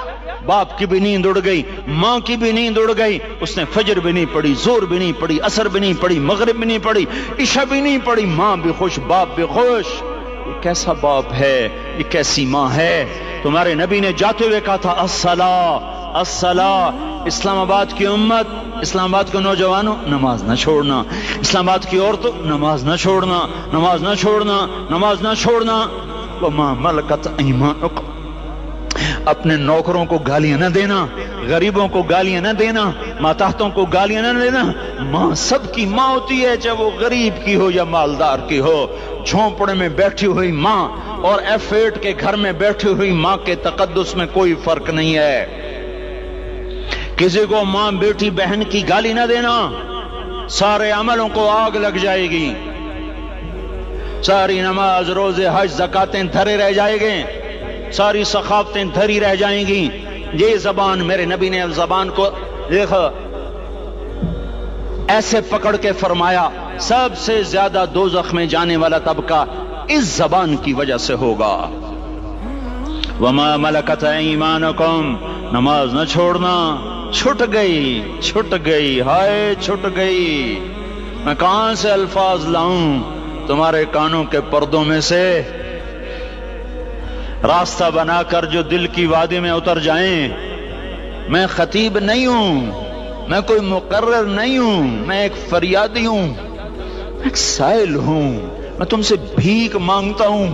باپ کی بھی نیند اڑ گئی، ماں کی بھی نیند اڑ گئی، اس نے فجر بھی نہیں پڑھی، زور بھی نہیں پڑھی، عصر بھی نہیں پڑھی، مغرب بھی نہیں پڑھی، عشاء بھی نہیں پڑھی، ماں بھی خوش باپ بھی خوش۔ یہ کیسا باپ ہے، یہ کیسی ماں ہے؟ تمہارے نبی نے جاتے ہوئے کہا تھا الصلاۃ الصلاۃ۔ اسلام آباد کی امت، اسلام آباد کے نوجوانوں، نماز نہ چھوڑنا، اسلام آباد کی عورتوں، نماز نہ چھوڑنا، نماز نہ چھوڑنا، نماز نہ چھوڑنا۔ وما ملکت ایمانکم، اپنے نوکروں کو گالیاں نہ دینا، غریبوں کو گالیاں نہ دینا، ماتحتوں کو گالیاں نہ دینا۔ ماں سب کی ماں ہوتی ہے، چاہے وہ غریب کی ہو یا مالدار کی ہو۔ جھونپڑے میں بیٹھی ہوئی ماں اور F8 کے گھر میں بیٹھی ہوئی ماں کے تقدس میں کوئی فرق نہیں ہے۔ کسی کو ماں بیٹی بہن کی گالی نہ دینا، سارے عملوں کو آگ لگ جائے گی، ساری نماز روزے حج زکاتیں دھرے رہ جائیں گے، ساری ثقافتیں دھری رہ جائیں گی۔ یہ زبان، میرے نبی نے زبان کو دیکھا ایسے پکڑ کے فرمایا سب سے زیادہ دوزخ میں جانے والا طبقہ اس زبان کی وجہ سے ہوگا۔ وما ملکت ایمانکم، نماز نہ چھوڑنا۔ چھٹ گئی ہائے چھٹ گئی، میں کہاں سے الفاظ لاؤں تمہارے کانوں کے پردوں میں سے، راستہ بنا کر جو دل کی وادی میں اتر جائیں۔ میں خطیب نہیں ہوں، میں کوئی مقرر نہیں ہوں، میں ایک فریادی ہوں، میں ایک سائل ہوں، میں تم سے بھیک مانگتا ہوں،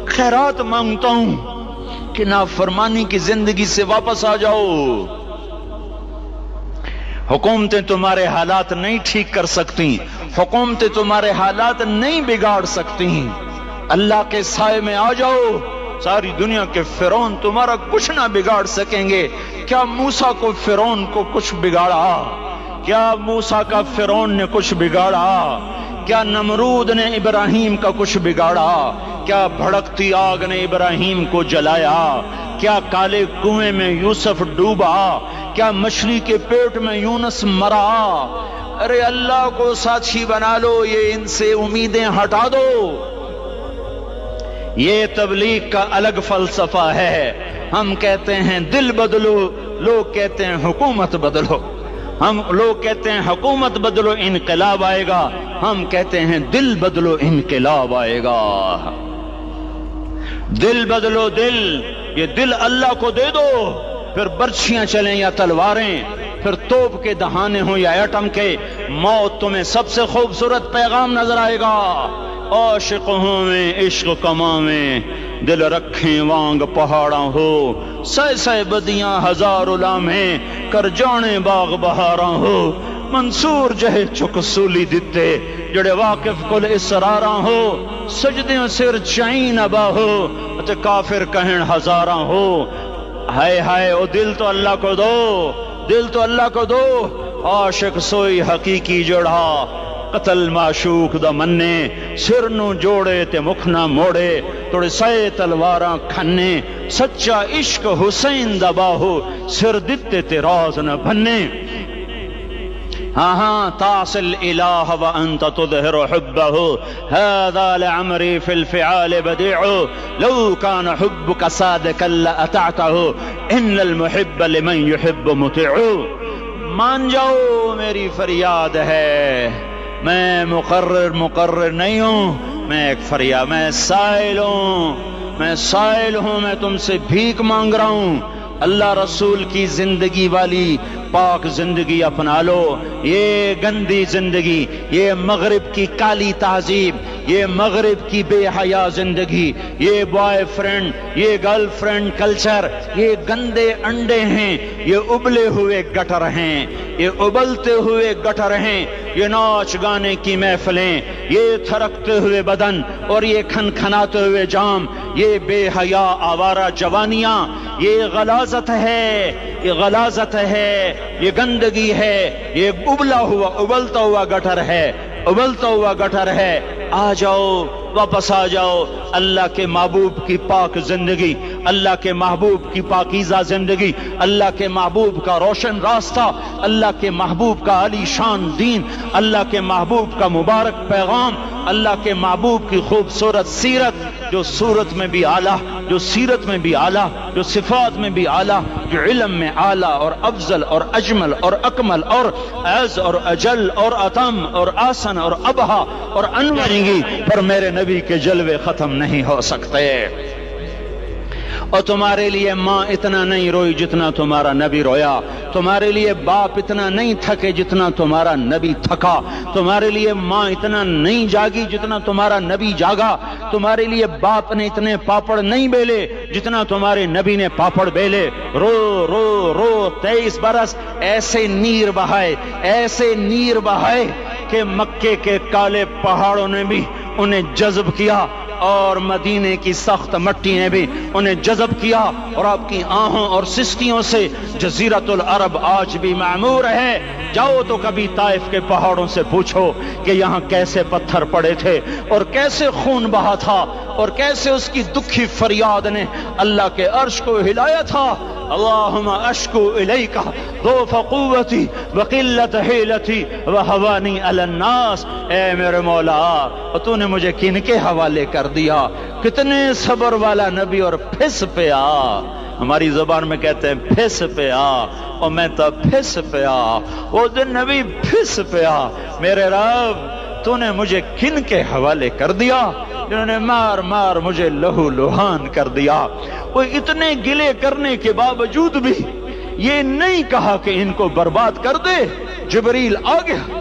خیرات مانگتا ہوں کہ نافرمانی کی زندگی سے واپس آ جاؤ۔ حکومتیں تمہارے حالات نہیں ٹھیک کر سکتی، حکومتیں تمہارے حالات نہیں بگاڑ سکتی، اللہ کے سائے میں آ جاؤ۔ ساری دنیا کے فرعون تمہارا کچھ نہ بگاڑ سکیں گے۔ کیا موسیٰ کو فرعون کو کچھ بگاڑا؟ کیا موسیٰ کا فرعون نے کچھ بگاڑا؟ کیا نمرود نے ابراہیم کا کچھ بگاڑا؟ کیا بھڑکتی آگ نے ابراہیم کو جلایا؟ کیا کالے کنویں میں یوسف ڈوبا؟ کیا مچھلی کے پیٹ میں یونس مرا؟ ارے اللہ کو ساتھی بنا لو، یہ ان سے امیدیں ہٹا دو۔ یہ تبلیغ کا الگ فلسفہ ہے۔ ہم کہتے ہیں دل بدلو، لوگ کہتے ہیں حکومت بدلو۔ ہم لوگ کہتے ہیں حکومت بدلو انقلاب آئے گا، ہم کہتے ہیں دل بدلو انقلاب آئے گا۔ دل بدلو، دل، یہ دل اللہ کو دے دو، پھر برچھیاں چلیں یا تلواریں، پھر توپ کے دہانے ہوں یا ایٹم کے، موت تمہیں سب سے خوبصورت پیغام نظر آئے گا۔ عاشق ہوں میں عشق کماں میں، دل رکھیں وانگ پہاڑاں ہو، سہ بدیاں ہزار لامہیں، کر جانے باغ بہاراں ہو، منصور جہے چک سولی دتے، جڑے واقف کل اسراراں ہو، سجدیں سر چائیں ابا ہو، تے کافر کہن ہزاراں ہو۔ ہائے ہائے او دل تو اللہ کو دو، دل تو اللہ کو دو۔ عاشق سوئی حقیقی جڑا، قتل معشوق دا مننے، سر نو جوڑے تے مکھ نہ موڑے، توڑے سائے تلواراں کھنے، سچا عشق حسین دا باہو، سر دتے تے راز نہ بھنے۔ ہاں تعصی الالہ وانت تظہر حبہ، هذا لعمری فی الفعال بدیع، لو کان حبک صادقا لأطعتہ، ان المحب لمن یحب مطیع۔ مان جاؤ میری فریاد ہے، میں مقرر نہیں ہوں، میں ایک فریاد، میں سائل ہوں، میں تم سے بھیک مانگ رہا ہوں۔ اللہ رسول کی زندگی والی پاک زندگی اپنا لو۔ یہ گندی زندگی، یہ مغرب کی کالی تہذیب، یہ مغرب کی بے حیا زندگی، یہ بوائے فرینڈ، یہ گرل فرینڈ کلچر، یہ گندے انڈے ہیں، یہ ابلے ہوئے گٹر ہیں، یہ ابلتے ہوئے گٹر ہیں، یہ ناچ گانے کی محفلیں، یہ تھرکتے ہوئے بدن اور یہ کھنکھناتے ہوئے جام، یہ بے حیا آوارہ جوانیاں، یہ غلاظت ہے، یہ غلاظت ہے، یہ گندگی ہے، یہ ابلتا ہوا گٹر ہے، ابلتا ہوا گٹر ہے۔ آ جاؤ، واپس آ جاؤ اللہ کے محبوب کی پاک زندگی، اللہ کے محبوب کی پاکیزہ زندگی، اللہ کے محبوب کا روشن راستہ، اللہ کے محبوب کا علی شان دین، اللہ کے محبوب کا مبارک پیغام، اللہ کے محبوب کی خوبصورت سیرت، جو صورت میں بھی اعلیٰ، جو سیرت میں بھی اعلیٰ، جو صفات میں بھی اعلیٰ، جو علم میں اعلیٰ اور افضل اور اجمل اور اکمل اور اعز اور اجل اور اتم اور آسن اور ابہا اور انور گی، پر میرے نبی کے جلوے ختم نہیں ہو سکتے۔ اور تمہارے لیے ماں اتنا نہیں روئی جتنا تمہارا نبی رویا، تمہارے لیے باپ اتنا نہیں تھکے جتنا تمہارا نبی تھکا، تمہارے لیے ماں اتنا نہیں جاگی جتنا تمہارا نبی جاگا، تمہارے لیے باپ نے اتنے پاپڑ نہیں بیلے جتنا تمہارے نبی نے پاپڑ بیلے۔ رو رو رو 23 برس ایسے نیر بہائے، ایسے نیر بہائے کہ مکے کے کالے پہاڑوں نے بھی انہیں جذب کیا اور مدینے کی سخت مٹی نے بھی انہیں جذب کیا، اور آپ کی آہوں اور سسکیوں سے جزیرۃ العرب آج بھی معمور ہے۔ جاؤ تو کبھی طائف کے پہاڑوں سے پوچھو کہ یہاں کیسے پتھر پڑے تھے اور کیسے خون بہا تھا اور کیسے اس کی دکھی فریاد نے اللہ کے عرش کو ہلایا تھا۔ اللہم اشکو الیک ضعف قوتی وقلت حیلتی وہوانی علی الناس، اے میرے مولا تو نے مجھے کن کے حوالے کر دیا؟ کتنے صبر والا نبی، اور پھس پہ آ، ہماری زبان میں کہتے ہیں پھس پہ آ، اور میں تو پھس پہ آ، وہ دن نبی پھس پہ آ، میرے رب تو نے مجھے کن کے حوالے کر دیا جنہوں نے مار مار مجھے لہو لہان کر دیا۔ وہ اتنے گلے کرنے کے باوجود بھی یہ نہیں کہا کہ ان کو برباد کر دے۔ جبریل آ گیا،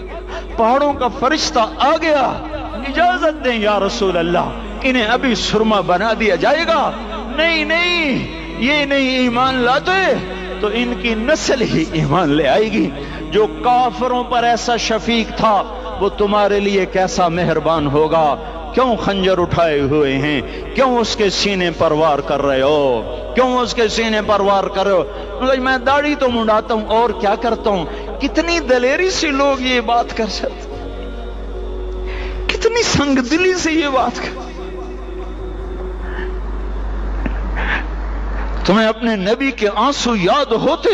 پہاڑوں کا فرشتہ آ گیا، اجازت دیں یا رسول اللہ، انہیں ابھی سرما بنا دیا جائے گا۔ نہیں نہیں، یہ نہیں ایمان لاتے تو ان کی نسل ہی ایمان لے آئے گی۔ جو کافروں پر ایسا شفیق تھا وہ تمہارے لیے کیسا مہربان ہوگا۔ کیوں خنجر اٹھائے ہوئے ہیں؟ کیوں اس کے سینے پر وار کر رہے ہو؟ کیوں اس کے سینے پر وار کر رہے ہو؟ میں داڑھی تو منڈاتا ہوں اور کیا کرتا ہوں۔ کتنی دلیری سے لوگ یہ بات کر سکتے، کتنی سنگ دلی سے یہ بات کر۔ تمہیں اپنے نبی کے آنسو یاد ہوتے